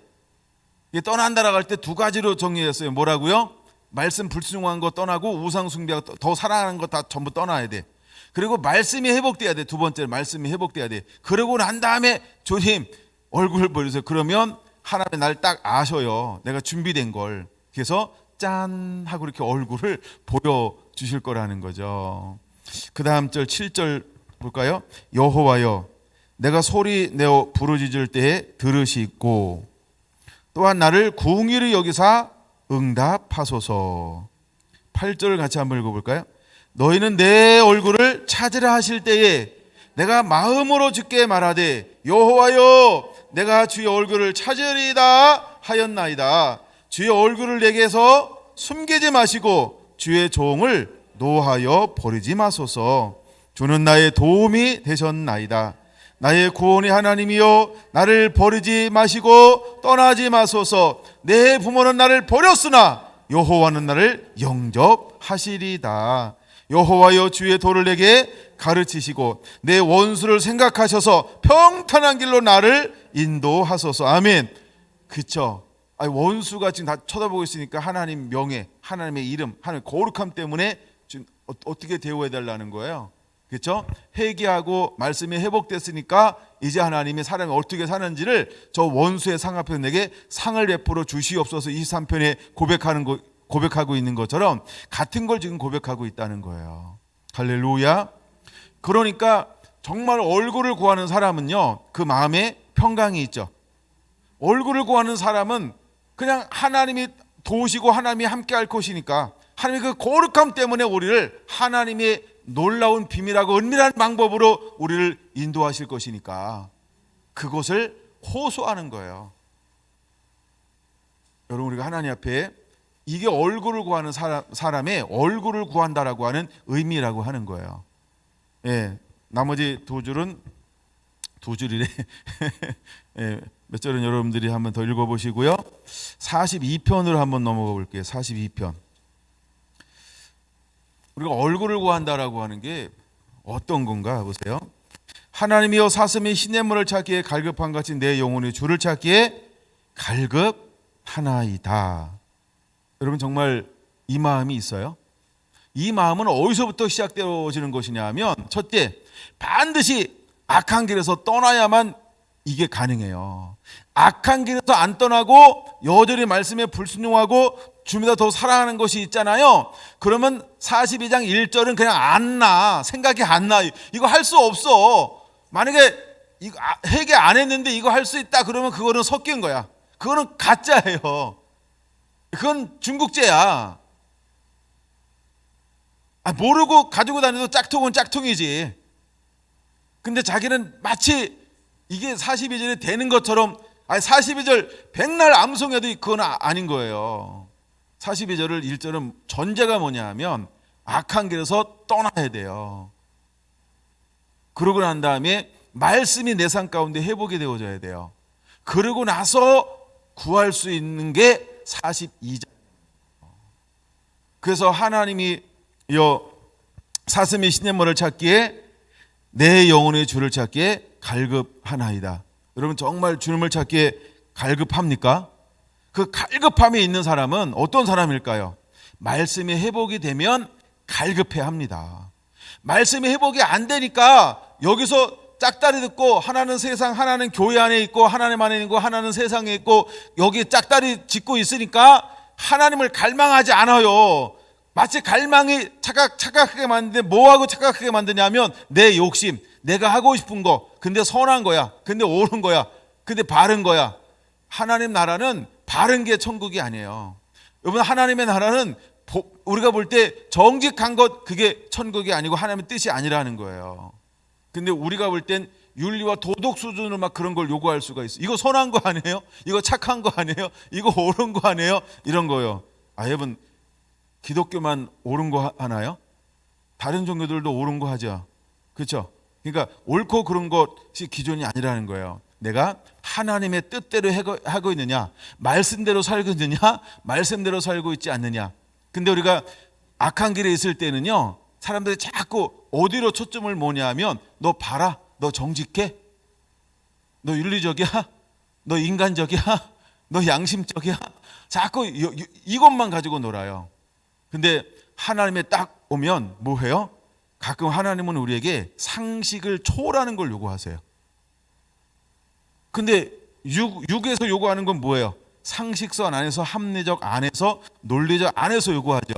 이게 떠난다라고 할 때 두 가지로 정리했어요. 뭐라고요? 말씀 불순종한 거 떠나고 우상 숭배하고 더 사랑하는 거 다 전부 떠나야 돼. 그리고 말씀이 회복돼야 돼. 두 번째로 말씀이 회복돼야 돼. 그러고 난 다음에 주님 얼굴을 보여주세요. 그러면 하나님이 날 딱 아셔요. 내가 준비된 걸. 그래서 짠 하고 이렇게 얼굴을 보여주실 거라는 거죠. 그 다음 절 7절 볼까요? 여호와여 내가 소리 내어 부르짖을 때에 들으시고 또한 나를 궁일히 여기사 응답하소서. 8절을 같이 한번 읽어볼까요? 너희는 내 얼굴을 찾으라 하실 때에 내가 마음으로 주께 말하되 여호와여 내가 주의 얼굴을 찾으리이다 하였나이다. 주의 얼굴을 내게서 숨기지 마시고 주의 종을 노하여 버리지 마소서. 주는 나의 도움이 되셨나이다. 나의 구원의 하나님이여 나를 버리지 마시고 떠나지 마소서. 내 부모는 나를 버렸으나 여호와는 나를 영접하시리다. 여호와여 주의 도를 내게 가르치시고 내 원수를 생각하셔서 평탄한 길로 나를 인도하소서. 아멘. 그쵸? 원수가 지금 다 쳐다보고 있으니까 하나님 명예, 하나님의 이름, 하나님의 거룩함 때문에 지금 어떻게 대우해 달라는 거예요. 그렇죠? 회개하고 말씀이 회복됐으니까 이제 하나님이 사람이 어떻게 사는지를 저 원수의 상 앞에서 내게 상을 베풀어 주시옵소서. 23편에 고백하고 있는 것처럼 같은 걸 지금 고백하고 있다는 거예요. 할렐루야. 그러니까 정말 얼굴을 구하는 사람은요, 그 마음에 평강이 있죠. 얼굴을 구하는 사람은 그냥 하나님이 도우시고 하나님이 함께 할 것이니까 하나님의 그 거룩함 때문에 우리를 하나님의 놀라운 비밀하고 은밀한 방법으로 우리를 인도하실 것이니까 그것을 호소하는 거예요. 여러분, 우리가 하나님 앞에 이게 얼굴을 구하는 사람의 얼굴을 구한다라고 하는 의미라고 하는 거예요. 예, 나머지 두 줄이래. 예, 몇 절은 여러분들이 한번 더 읽어보시고요. 42편으로 한번 넘어가 볼게요. 42편. 우리가 얼굴을 구한다라고 하는 게 어떤 건가 보세요. 하나님이여 사슴이 시냇물을 찾기에 갈급한 같이 내 영혼이 주를 찾기에 갈급하나이다. 여러분, 정말 이 마음이 있어요? 이 마음은 어디서부터 시작되어지는 것이냐 하면, 첫째, 반드시 악한 길에서 떠나야만 이게 가능해요. 악한 길에서 안 떠나고 여전히 말씀에 불순종하고 주보다 더 사랑하는 것이 있잖아요. 그러면 42장 1절은 그냥 안 나. 생각이 안 나. 이거 할 수 없어. 만약에 이거 회개 안 했는데 이거 할 수 있다 그러면 그거는 섞인 거야. 그거는 가짜예요. 그건 중국제야. 모르고 가지고 다녀도 짝퉁은 짝퉁이지. 근데 자기는 마치 이게 42절이 되는 것처럼, 42절 백날 암송해도 그건 아닌 거예요. 42절을 1절은 전제가 뭐냐 하면 악한 길에서 떠나야 돼요. 그러고 난 다음에 말씀이 내 삶 가운데 회복이 되어져야 돼요. 그러고 나서 구할 수 있는 게 42장. 그래서 하나님이 사슴이 시냇물을 찾기에 내 영혼의 주를 찾기에 갈급하나이다. 여러분, 정말 주님을 찾기에 갈급합니까? 그 갈급함에 있는 사람은 어떤 사람일까요? 말씀이 회복이 되면 갈급해합니다. 말씀이 회복이 안 되니까 여기서 짝다리 듣고 하나는 세상, 하나는 교회 안에 있고 하나님 안에 있고 하나는 세상에 있고 여기 짝다리 짓고 있으니까 하나님을 갈망하지 않아요. 마치 갈망이 착각하게 만드는데 뭐하고 착각하게 만드냐면 내 욕심, 내가 하고 싶은 거, 근데 선한 거야, 근데 옳은 거야, 근데 바른 거야. 하나님 나라는 바른 게 천국이 아니에요. 여러분, 하나님의 나라는 우리가 볼 때 정직한 것, 그게 천국이 아니고 하나님의 뜻이 아니라는 거예요. 근데 우리가 볼 땐 윤리와 도덕 수준으로 막 그런 걸 요구할 수가 있어요. 이거 선한 거 아니에요? 이거 착한 거 아니에요? 이거 옳은 거 아니에요? 이런 거요. 여러분, 기독교만 옳은 거 하나요? 다른 종교들도 옳은 거 하죠. 그렇죠? 그러니까 옳고 그런 것이 기준이 아니라는 거예요. 내가 하나님의 뜻대로 하고 있느냐, 말씀대로 살고 있느냐, 말씀대로 살고 있지 않느냐. 근데 우리가 악한 길에 있을 때는요, 사람들이 자꾸 어디로 초점을 모냐면, 너 봐라, 너 정직해, 너 윤리적이야, 너 인간적이야, 너 양심적이야. 자꾸 이것만 가지고 놀아요. 근데 하나님에 딱 오면 뭐 해요? 가끔 하나님은 우리에게 상식을 초월하는 걸 요구하세요. 근데 육에서 요구하는 건 뭐예요? 상식선 안에서, 합리적 안에서, 논리적 안에서 요구하죠.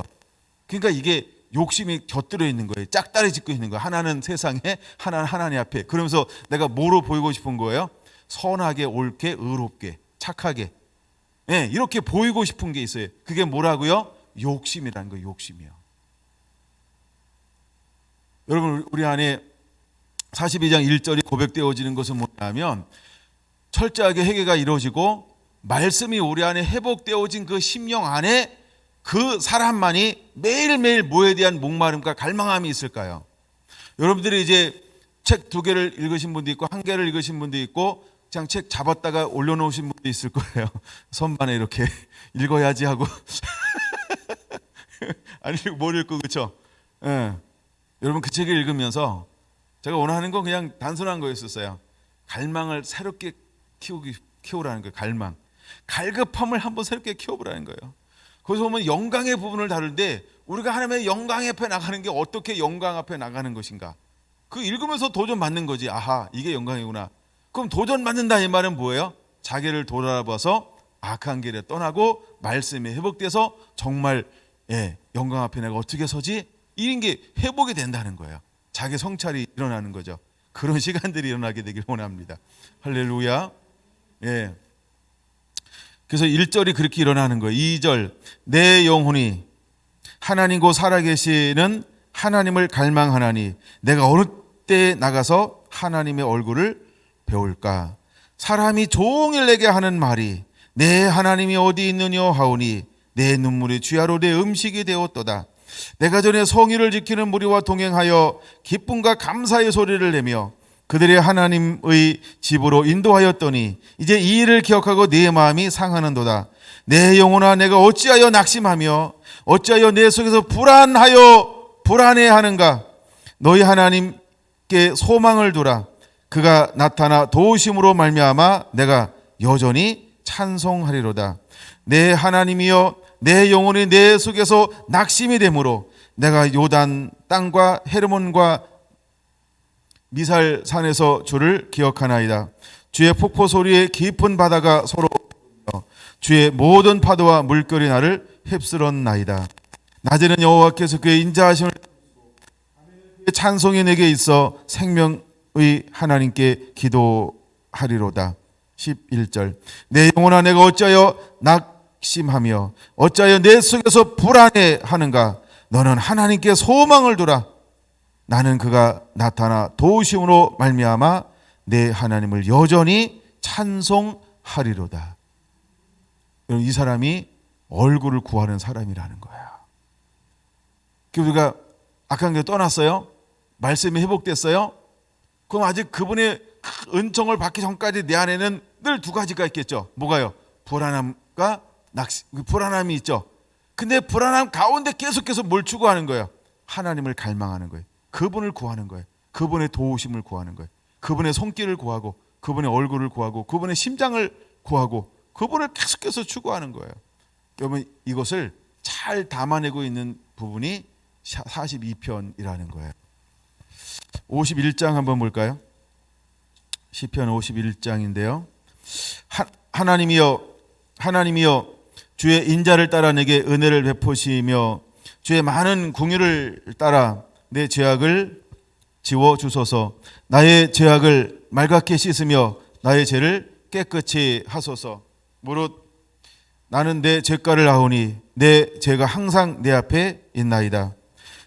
그러니까 이게 욕심이 곁들여 있는 거예요. 짝다리 짓고 있는 거예요. 하나는 세상에, 하나는 하나님 앞에. 그러면서 내가 뭐로 보이고 싶은 거예요? 선하게, 옳게, 의롭게, 착하게. 네, 이렇게 보이고 싶은 게 있어요. 그게 뭐라고요? 욕심이라는 거예요. 욕심이요. 여러분, 우리 안에 42장 1절이 고백되어지는 것은 뭐냐면, 철저하게 회개가 이루어지고 말씀이 우리 안에 회복되어진 그 심령 안에 그 사람만이 매일매일 뭐에 대한 목마름과 갈망함이 있을까요? 여러분들이 이제 책 2개를 읽으신 분도 있고 1개를 읽으신 분도 있고 그냥 책 잡았다가 올려놓으신 분도 있을 거예요. 선반에 이렇게 읽어야지 하고 아니 뭘 읽고, 그렇죠? 예. 여러분, 그 책을 읽으면서 제가 원하는 건 그냥 단순한 거였었어요. 갈망을 새롭게 키우라는 거예요. 갈급함을 한번 새롭게 키워보라는 거예요. 거기서 보면 영광의 부분을 다룰 때 우리가 하나님의 영광 앞에 나가는 게 어떻게 영광 앞에 나가는 것인가, 그 읽으면서 도전 받는 거지. 아하, 이게 영광이구나. 그럼 도전 받는다 이 말은 뭐예요? 자기를 돌아봐서 악한 길에 떠나고 말씀이 회복돼서 정말 영광 앞에 내가 어떻게 서지? 이런 게 회복이 된다는 거예요. 자기 성찰이 일어나는 거죠. 그런 시간들이 일어나게 되길 원합니다. 할렐루야. 예. 그래서 1절이 그렇게 일어나는 거예요. 2절, 내 영혼이 하나님 곧 살아계시는 하나님을 갈망하나니 내가 어느 때에 나가서 하나님의 얼굴을 배울까. 사람이 종일 내게 하는 말이 내 하나님이 어디 있느냐 하오니 내 눈물이 주야로 내 음식이 되었도다. 내가 전에 성의를 지키는 무리와 동행하여 기쁨과 감사의 소리를 내며 그들의 하나님의 집으로 인도하였더니 이제 이 일을 기억하고 내 마음이 상하는도다. 내 영혼아, 내가 어찌하여 낙심하며 어찌하여 내 속에서 불안해하는가. 너희 하나님께 소망을 두라. 그가 나타나 도우심으로 말미암아 내가 여전히 찬송하리로다. 내 하나님이여, 내 영혼이 내 속에서 낙심이 되므로 내가 요단 땅과 헤르몬과 미살 산에서 주를 기억하나이다. 주의 폭포 소리에 깊은 바다가 서로 주의 모든 파도와 물결이 나를 휩쓸었나이다. 낮에는 여호와께서 그의 인자하심을 찬송이 내게 있어 생명의 하나님께 기도하리로다. 11절 내 영혼아, 내가 어찌하여 낙심하며 어찌하여 내 속에서 불안해하는가. 너는 하나님께 소망을 두라. 나는 그가 나타나 도우심으로 말미암아 내 하나님을 여전히 찬송하리로다. 이 사람이 얼굴을 구하는 사람이라는 거야. 우리가 악한 게 떠났어요. 말씀이 회복됐어요. 그럼 아직 그분의 은총을 받기 전까지 내 안에는 늘 두 가지가 있겠죠. 뭐가요? 불안함과 불안함이 있죠. 근데 불안함 가운데 계속해서 뭘 추구하는 거예요? 하나님을 갈망하는 거예요. 그분을 구하는 거예요. 그분의 도우심을 구하는 거예요. 그분의 손길을 구하고 그분의 얼굴을 구하고 그분의 심장을 구하고 그분을 계속해서 추구하는 거예요. 여러분, 이것을 잘 담아내고 있는 부분이 42편이라는 거예요. 51장 한번 볼까요? 시편 51장인데요. 하나님이여 주의 인자를 따라 내게 은혜를 베푸시며 주의 많은 궁유를 따라 내 죄악을 지워 주소서. 나의 죄악을 맑게 씻으며 나의 죄를 깨끗이 하소서. 무릇 나는 내 죄가를 아오니 내 죄가 항상 내 앞에 있나이다.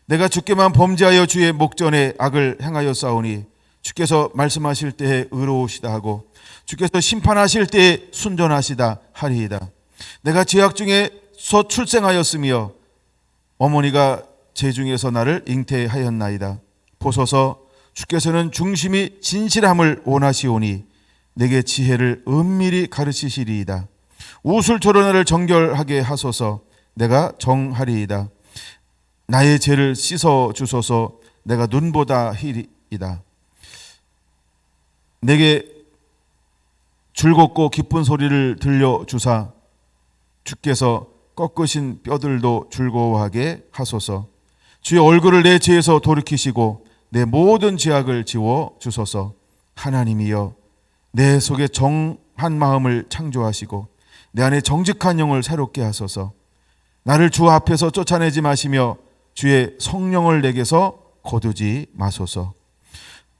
내가 주께만 범죄하여 주의 목전에 악을 행하였사오니 주께서 말씀하실 때에 의로우시다 하고 주께서 심판하실 때에 순전하시다 하리이다. 내가 죄악 중에서 출생하였으며 어머니가 제 중에서 나를 잉태하였나이다. 보소서, 주께서는 중심이 진실함을 원하시오니 내게 지혜를 은밀히 가르치시리이다. 우술초로 나를 정결하게 하소서. 내가 정하리이다. 나의 죄를 씻어 주소서. 내가 눈보다 희리이다. 내게 즐겁고 기쁜 소리를 들려주사 주께서 꺾으신 뼈들도 즐거워하게 하소서. 주의 얼굴을 내 죄에서 돌이키시고 내 모든 죄악을 지워 주소서. 하나님이여, 내 속에 정한 마음을 창조하시고 내 안에 정직한 영을 새롭게 하소서. 나를 주 앞에서 쫓아내지 마시며 주의 성령을 내게서 거두지 마소서.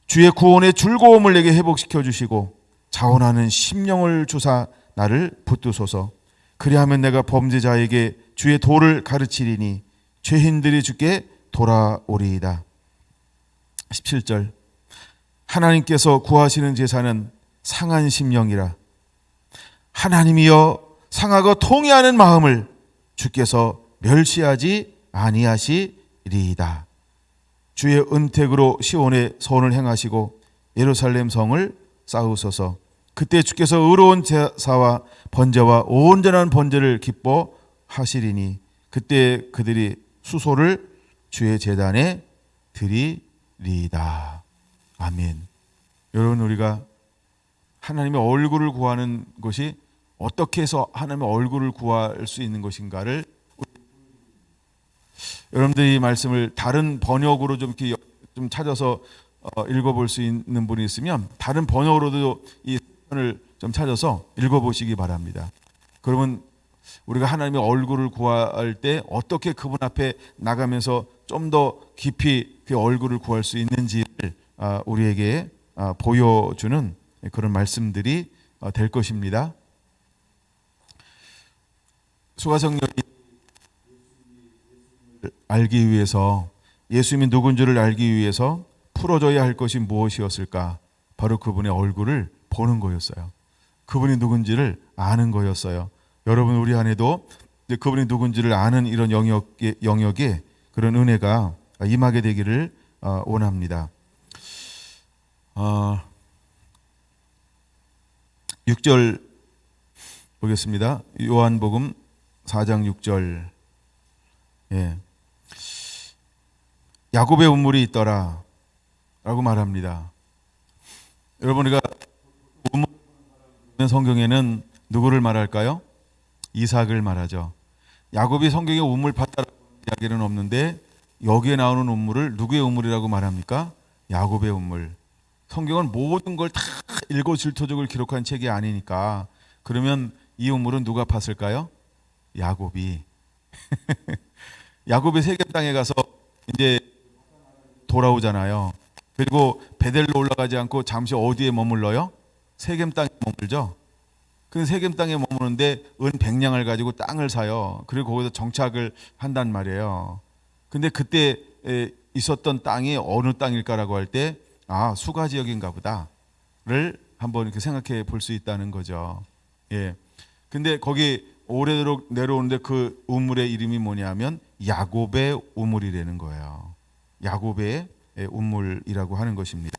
주의 구원의 즐거움을 내게 회복시켜 주시고 자원하는 심령을 주사 나를 붙드소서. 그리하면 내가 범죄자에게 주의 도를 가르치리니 죄인들이 주께 돌아오리이다. 17절 하나님께서 구하시는 제사는 상한 심령이라. 하나님이여, 상하고 통회하는 마음을 주께서 멸시하지 아니하시리이다. 주의 은택으로 시온에 선을 행하시고 예루살렘 성을 쌓으소서. 그때 주께서 의로운 제사와 번제와 온전한 번제를 기뻐하시리니 그때 그들이 수소를 주의 제단에 드리리이다. 아멘. 여러분, 우리가 하나님의 얼굴을 구하는 것이 어떻게 해서 하나님의 얼굴을 구할 수 있는 것인가를 여러분들이 이 말씀을 다른 번역으로 좀 이렇게 좀 찾아서 읽어볼 수 있는 분이 있으면 다른 번역으로도 이 편을 좀 찾아서 읽어보시기 바랍니다. 그러면 우리가 하나님의 얼굴을 구할 때 어떻게 그분 앞에 나가면서 좀 더 깊이 그 얼굴을 구할 수 있는지를 우리에게 보여주는 그런 말씀들이 될 것입니다. 수가성령이 알기 위해서, 예수님이 누군지를 알기 위해서 풀어줘야 할 것이 무엇이었을까? 바로 그분의 얼굴을 보는 거였어요. 그분이 누군지를 아는 거였어요. 여러분 우리 안에도 이제 그분이 누군지를 아는 이런 영역에 그런 은혜가 임하게 되기를 원합니다. 6절 보겠습니다. 요한복음 4장 6절. 예. 야곱의 우물이 있더라 라고 말합니다. 여러분 우리가 우물 성경에는 누구를 말할까요? 이삭을 말하죠. 야곱이 성경에 우물 팠다라는 이야기는 없는데 여기에 나오는 우물을 누구의 우물이라고 말합니까? 야곱의 우물. 성경은 모든 걸 다 일거질투족을 기록한 책이 아니니까 그러면 이 우물은 누가 팠을까요? 야곱이. 야곱이 세겜 땅에 가서 이제 돌아오잖아요. 그리고 베델로 올라가지 않고 잠시 어디에 머물러요? 세겜 땅에 머물죠. 그 세겜 땅에 머무는데 은 100냥을 가지고 땅을 사요. 그리고 거기서 정착을 한단 말이에요. 근데 그때 있었던 땅이 어느 땅일까라고 할 때 수가 지역인가 보다를 한번 이렇게 생각해 볼 수 있다는 거죠. 예. 근데 거기 오래도록 내려오는데 그 우물의 이름이 뭐냐면 야곱의 우물이라는 거예요. 야곱의 우물이라고 하는 것입니다.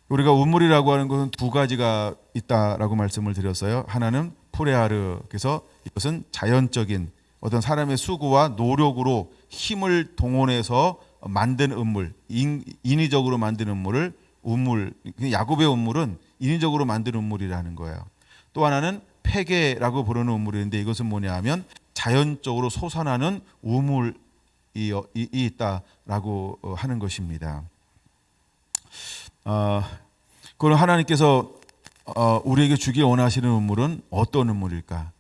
우리가 우물이라고 하는 것은 두 가지가 있다라고 말씀을 드렸어요. 하나는 프레아르, 그래서 이것은 자연적인 어떤 사람의 수고와 노력으로 힘을 동원해서 만든 우물, 인위적으로 만든 우물을 우물, 야곱의 우물은 인위적으로 만든 우물이라는 거예요. 또 하나는 폐계라고 부르는 우물인데 이것은 뭐냐 하면 자연적으로 솟아나는 우물이 있다라고 하는 것입니다. 그럼 하나님께서 우리에게 주길 원하시는 우물은 어떤 우물일까?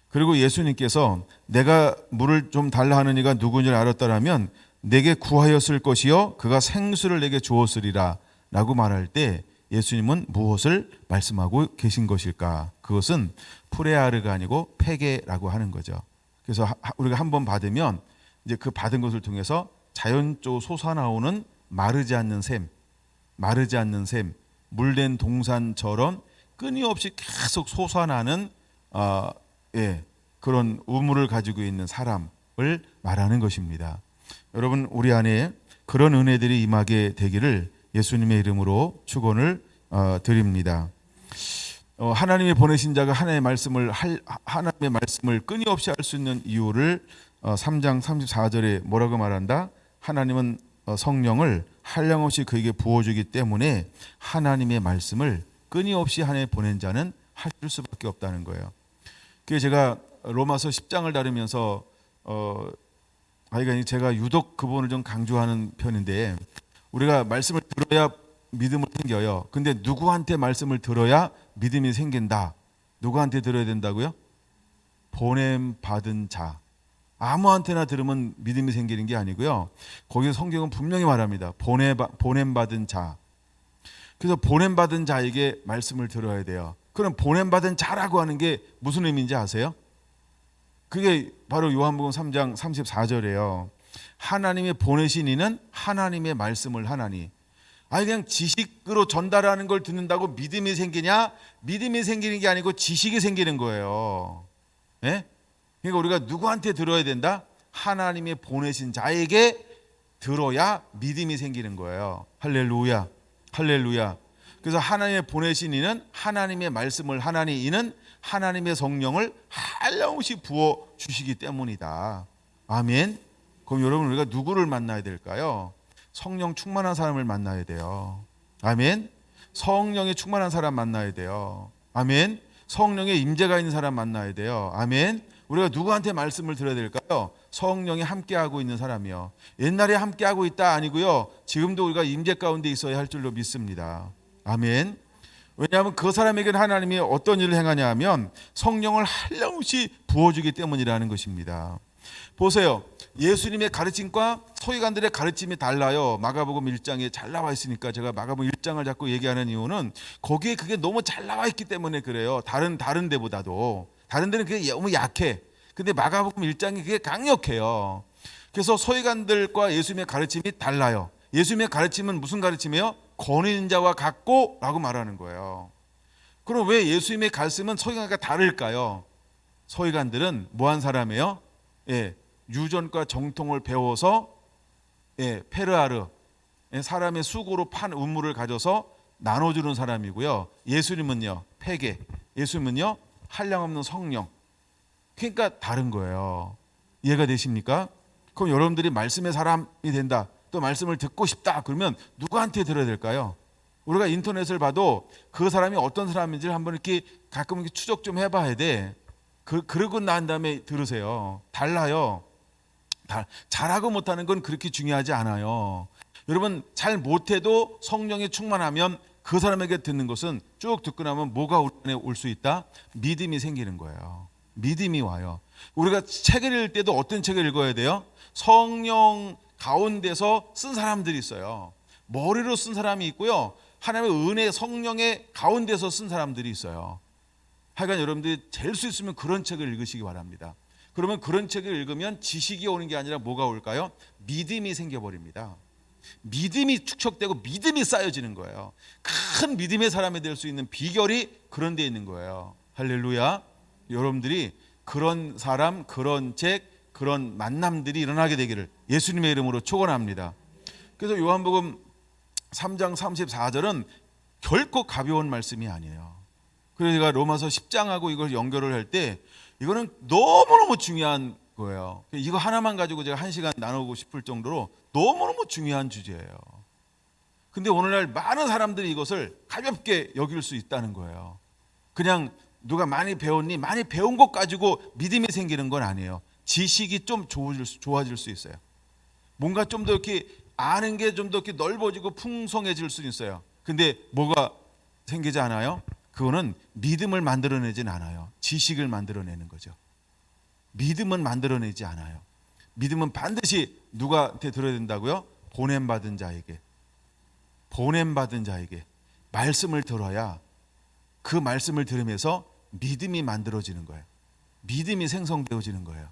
그리고 예수님께서 내가 물을 좀 달라 하는 이가 누구인지 알았더라면 내게 구하였을 것이요 그가 생수를 내게 주었으리라 라고 말할 때 예수님은 무엇을 말씀하고 계신 것일까? 그것은 프레아르가 아니고 폐계라고 하는 거죠. 그래서 우리가 한번 받으면 이제 그 받은 것을 통해서 자연적으로 솟아나오는 마르지 않는 샘, 물된 동산처럼 끊임없이 계속 솟아나는 그런 우물을 가지고 있는 사람을 말하는 것입니다. 여러분 우리 안에 그런 은혜들이 임하게 되기를 예수님의 이름으로 축원을 드립니다. 하나님이 보내신 자가 하나님의 말씀을 끊임없이 할 수 있는 이유를 3장 34절에 뭐라고 말한다? 하나님은 성령을 한량없이 그에게 부어주기 때문에 하나님의 말씀을 끊임없이 하나님이 보낸 자는 하실 수밖에 없다는 거예요. 그래서 제가 로마서 10장을 다루면서 제가 유독 그 부분을 좀 강조하는 편인데 우리가 말씀을 들어야 믿음을 생겨요. 근데 누구한테 말씀을 들어야 믿음이 생긴다? 누구한테 들어야 된다고요? 보냄받은 자. 아무한테나 들으면 믿음이 생기는 게 아니고요. 거기서 성경은 분명히 말합니다. 보냄받은 자. 그래서 보냄받은 자에게 말씀을 들어야 돼요. 그럼 보냄받은 자라고 하는 게 무슨 의미인지 아세요? 그게 바로 요한복음 3장 34절이에요. 하나님이 보내신 이는 하나님의 말씀을 하나니. 그냥 지식으로 전달하는 걸 듣는다고 믿음이 생기냐? 믿음이 생기는 게 아니고 지식이 생기는 거예요. 예? 그러니까 우리가 누구한테 들어야 된다? 하나님의 보내신 자에게 들어야 믿음이 생기는 거예요. 할렐루야. 할렐루야. 그래서 하나님의 보내신 이는 하나님의 말씀을 하나니 이는 하나님의 성령을 한량없이 부어 주시기 때문이다. 아멘. 그럼 여러분 우리가 누구를 만나야 될까요? 성령 충만한 사람을 만나야 돼요. 아멘. 성령에 충만한 사람 만나야 돼요. 아멘. 성령의 임재가 있는 사람 만나야 돼요. 아멘. 우리가 누구한테 말씀을 들어야 될까요? 성령이 함께하고 있는 사람이요. 옛날에 함께하고 있다 아니고요. 지금도 우리가 임재 가운데 있어야 할 줄로 믿습니다. 아멘. 왜냐하면 그 사람에게는 하나님이 어떤 일을 행하냐 하면 성령을 한량없이 부어주기 때문이라는 것입니다. 보세요. 예수님의 가르침과 서기관들의 가르침이 달라요. 마가복음 1장에 잘 나와 있으니까 제가 마가복음 1장을 자꾸 얘기하는 이유는 거기에 그게 너무 잘 나와 있기 때문에 그래요. 다른 데보다도. 다른 데는 그게 너무 약해. 근데 마가복음 1장이 그게 강력해요. 그래서 서기관들과 예수님의 가르침이 달라요. 예수님의 가르침은 무슨 가르침이에요? 권위 있는 자와 같고 라고 말하는 거예요. 그럼 왜 예수님의 가르침은 서기관과 다를까요? 서기관들은 뭐한 사람이에요? 예, 유전과 정통을 배워서 페르아르, 사람의 수고로 판 우물을 가져서 나눠주는 사람이고요. 예수님은요, 폐계. 예수님은요, 한량없는 성령. 그러니까 다른 거예요. 이해가 되십니까? 그럼 여러분들이 말씀의 사람이 된다, 또 말씀을 듣고 싶다 그러면 누구한테 들어야 될까요? 우리가 인터넷을 봐도 그 사람이 어떤 사람인지를 한번 이렇게 가끔 이렇게 추적 좀 해봐야 돼. 그러고 난 다음에 들으세요. 달라요. 잘하고 못하는 건 그렇게 중요하지 않아요. 여러분, 잘 못해도 성령이 충만하면 그 사람에게 듣는 것은 쭉 듣고 나면 뭐가 우리 안에 올 수 있다? 믿음이 생기는 거예요. 믿음이 와요. 우리가 책을 읽을 때도 어떤 책을 읽어야 돼요? 성령 가운데서 쓴 사람들이 있어요. 머리로 쓴 사람이 있고요, 하나님의 은혜 성령의 가운데서 쓴 사람들이 있어요. 하여간 여러분들이 될 수 있으면 그런 책을 읽으시기 바랍니다. 그러면 그런 책을 읽으면 지식이 오는 게 아니라 뭐가 올까요? 믿음이 생겨버립니다. 믿음이 축적되고 믿음이 쌓여지는 거예요. 큰 믿음의 사람이 될 수 있는 비결이 그런 데 있는 거예요. 할렐루야. 여러분들이 그런 사람, 그런 책, 그런 만남들이 일어나게 되기를 예수님의 이름으로 축원합니다. 그래서 요한복음 3장 34절은 결코 가벼운 말씀이 아니에요. 그래서 제가 로마서 10장하고 이걸 연결을 할 때 이거는 너무너무 중요한 거예요. 이거 하나만 가지고 제가 1시간 나누고 싶을 정도로 너무너무 중요한 주제예요. 근데 오늘날 많은 사람들이 이것을 가볍게 여길 수 있다는 거예요. 그냥 누가 많이 배웠니? 많이 배운 것 가지고 믿음이 생기는 건 아니에요. 지식이 좀 좋아질 수 있어요. 뭔가 좀 더 이렇게 아는 게 좀 더 이렇게 넓어지고 풍성해질 수 있어요. 근데 뭐가 생기지 않아요? 그거는 믿음을 만들어내진 않아요. 지식을 만들어내는 거죠. 믿음은 만들어내지 않아요. 믿음은 반드시 누구한테 들어야 된다고요? 보냄받은 자에게. 보냄받은 자에게 말씀을 들어야 그 말씀을 들으면서 믿음이 만들어지는 거예요. 믿음이 생성되어지는 거예요.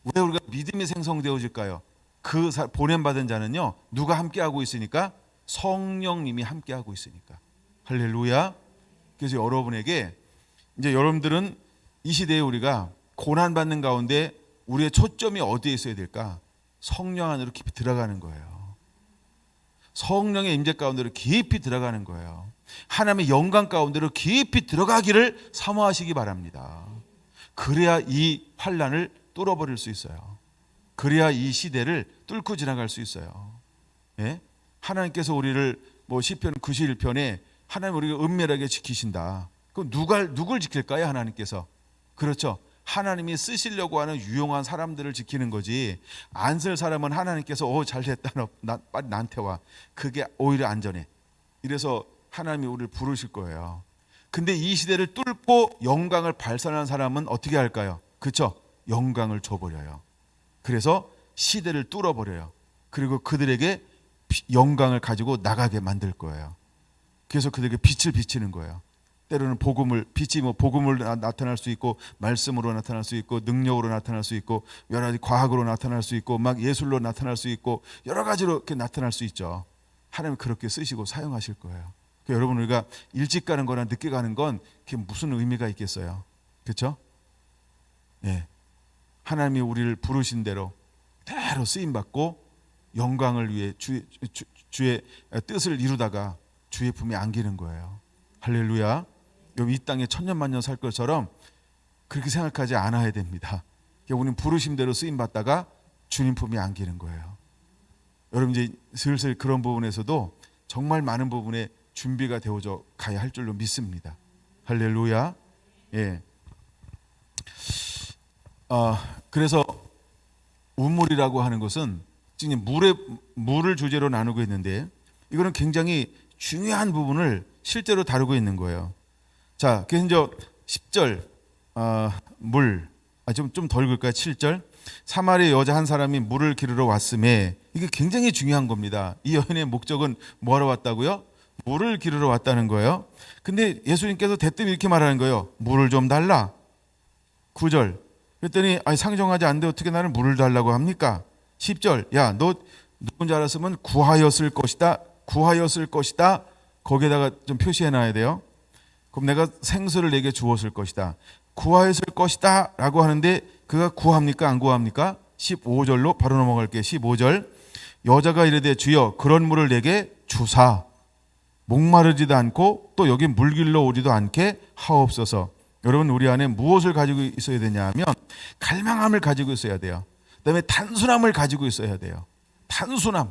왜 우리가 믿음이 생성되어질까요? 그 보냄받은 자는요, 누가 함께하고 있으니까? 성령님이 함께하고 있으니까. 할렐루야. 그래서 여러분에게, 이제 여러분들은 이 시대에 우리가 고난받는 가운데 우리의 초점이 어디에 있어야 될까? 성령 안으로 깊이 들어가는 거예요. 성령의 임재 가운데로 깊이 들어가는 거예요. 하나님의 영광 가운데로 깊이 들어가기를 사모하시기 바랍니다. 그래야 이 환난을 뚫어버릴 수 있어요. 그래야 이 시대를 뚫고 지나갈 수 있어요. 예? 하나님께서 우리를 시편 91편에 하나님 우리가 은밀하게 지키신다. 그럼 누굴 지킬까요? 하나님께서. 그렇죠. 하나님이 쓰시려고 하는 유용한 사람들을 지키는 거지. 안 쓸 사람은 하나님께서 잘됐다, 빨리 나한테 와. 그게 오히려 안전해. 이래서 하나님이 우리를 부르실 거예요. 근데 이 시대를 뚫고 영광을 발산하는 사람은 어떻게 할까요? 그렇죠. 영광을 줘버려요. 그래서 시대를 뚫어버려요. 그리고 그들에게 영광을 가지고 나가게 만들 거예요. 그래서 그들에게 빛을 비치는 거예요. 때로는 빛이 복음으로 나타날 수 있고, 말씀으로 나타날 수 있고, 능력으로 나타날 수 있고, 여러 가지 과학으로 나타날 수 있고, 막 예술로 나타날 수 있고, 여러 가지로 이렇게 나타날 수 있죠. 하나님 그렇게 쓰시고 사용하실 거예요. 여러분, 우리가 일찍 가는 거나 늦게 가는 건 그게 무슨 의미가 있겠어요? 그렇죠? 예. 하나님이 우리를 부르신 대로 쓰임 받고 영광을 위해 주의 뜻을 이루다가 주의 품에 안기는 거예요. 할렐루야. 이 땅에 천년만년 살 것처럼 그렇게 생각하지 않아야 됩니다. 우리는 부르심 대로 쓰임 받다가 주님 품에 안기는 거예요. 여러분, 이제 슬슬 그런 부분에서도 정말 많은 부분에 준비가 되어져 가야 할 줄로 믿습니다. 할렐루야. 예. 그래서 우물이라고 하는 것은 지금 물을 주제로 나누고 있는데, 이거는 굉장히 중요한 부분을 실제로 다루고 있는 거예요. 자, 그래서 이제 10절 좀 덜 긁을까요? 7절. 사마리아 여자 한 사람이 물을 기르러 왔음에, 이게 굉장히 중요한 겁니다. 이 여인의 목적은 뭐하러 왔다고요? 물을 기르러 왔다는 거예요. 근데 예수님께서 대뜸 이렇게 말하는 거예요. 물을 좀 달라. 9절. 그랬더니 상정하지 않는데 어떻게 나를 물을 달라고 합니까? 10절. 야, 너 누군지 알았으면 구하였을 것이다. 구하였을 것이다. 거기에다가 좀 표시해 놔야 돼요. 그럼 내가 생수를 내게 주었을 것이다, 구하였을 것이다 라고 하는데 그가 구합니까 안 구합니까? 15절로 바로 넘어갈게요. 15절, 여자가 이르되 주여 그런 물을 내게 주사 목마르지도 않고 또 여기 물길로 오지도 않게 하옵소서. 여러분, 우리 안에 무엇을 가지고 있어야 되냐 하면 갈망함을 가지고 있어야 돼요. 그다음에 단순함을 가지고 있어야 돼요. 단순함.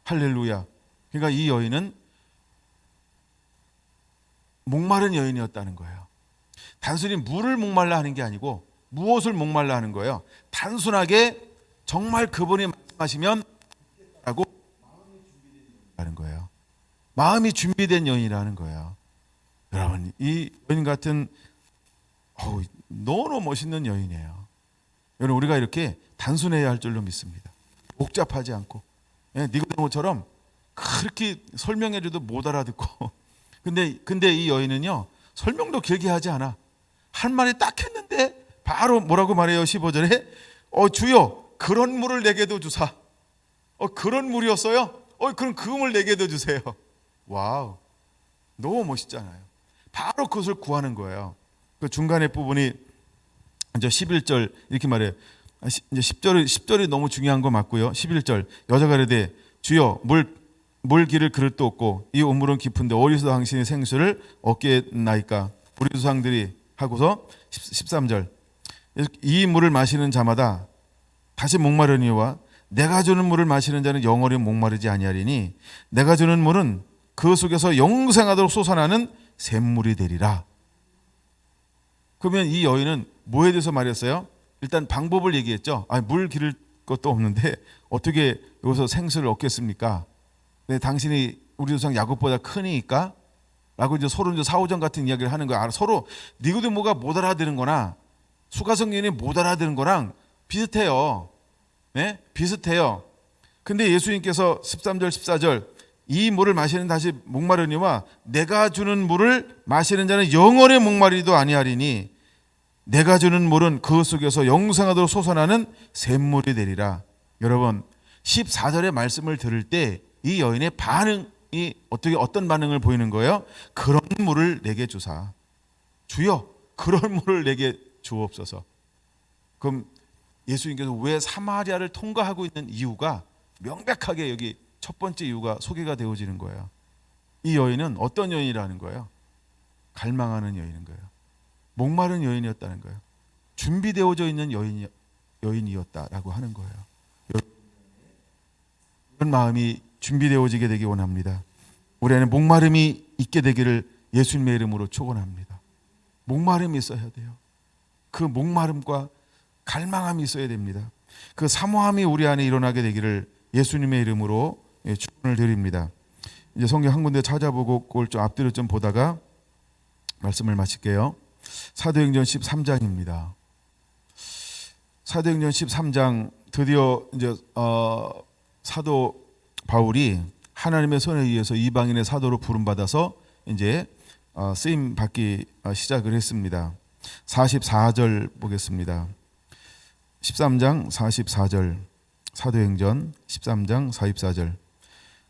할렐루야. 그러니까 이 여인은 목마른 여인이었다는 거예요. 단순히 물을 목말라 하는 게 아니고 무엇을 목말라 하는 거예요. 단순하게 정말 그분이 말씀하시면 라고 하는 거예요. 마음이 준비된 여인이라는 거예요. 여러분, 이 여인 같은 너무 멋있는 여인이에요. 여러분, 우리가 이렇게 단순해야 할 줄로 믿습니다. 복잡하지 않고, 니고데모처럼 그렇게 설명해줘도 못 알아듣고 근데 이 여인은요 설명도 길게 하지 않아. 한 말이 딱 했는데 바로 뭐라고 말해요? 15절에 주여 그런 물을 내게도 주사. 그런 물이었어요? 그럼 그 물 내게도 주세요. 와우, 너무 멋있잖아요. 바로 그것을 구하는 거예요. 그 중간에 부분이 이제 11절 이렇게 말해요. 이제 10절이 너무 중요한 거 맞고요. 11절, 여자가 이르되 주여 물 기를 그릇도 없고 이 우물은 깊은데 어디서 당신이 생수를 얻겠나이까? 우리 조상들이 하고서 13절, 이 물을 마시는 자마다 다시 목마르니와 내가 주는 물을 마시는 자는 영원히 목마르지 아니하리니 내가 주는 물은 그 속에서 영생하도록 솟아나는 샘물이 되리라. 그러면 이 여인은 뭐에 대해서 말했어요? 일단 방법을 얘기했죠. 물 기를 것도 없는데 어떻게 여기서 생수를 얻겠습니까? 네, 당신이 우리 조상 야곱보다 크니까? 라고 이제 서로 이제 사오정 같은 이야기를 하는 거야. 서로 니고데모가 못 알아들은 거나 수가성인이 못 알아들은 거랑 비슷해요. 네? 비슷해요. 근데 예수님께서 13절 14절, 이 물을 마시는 다시 목마르니와 내가 주는 물을 마시는 자는 영원히 목마르지도 아니하리니 내가 주는 물은 그 속에서 영생하도록 솟아나는 샘물이 되리라. 여러분, 14절의 말씀을 들을 때 이 여인의 반응이 어떤 반응을 보이는 거예요? 그런 물을 내게 주사. 주여 그런 물을 내게 주옵소서. 그럼 예수님께서 왜 사마리아를 통과하고 있는 이유가 명백하게 여기 첫 번째 이유가 소개가 되어지는 거예요. 이 여인은 어떤 여인이라는 거예요? 갈망하는 여인인 거예요. 목마른 여인이었다는 거예요. 준비되어져 있는 여인이었다라고 하는 거예요. 이런 마음이 준비되어지게 되기 원합니다. 우리 안에 목마름이 있게 되기를 예수님의 이름으로 축원합니다. 목마름이 있어야 돼요. 그 목마름과 갈망함이 있어야 됩니다. 그 사모함이 우리 안에 일어나게 되기를 예수님의 이름으로 축원을 드립니다. 이제 성경 한 군데 찾아보고 그걸 좀 앞뒤로 좀 보다가 말씀을 마칠게요. 사도행전 13장입니다. 사도행전 13장, 드디어 이제 사도 바울이 하나님의 손에 의해서 이방인의 사도로 부름 받아서 이제 쓰임 받기 시작을 했습니다. 44절 보겠습니다. 13장 44절, 사도행전 13장 44절.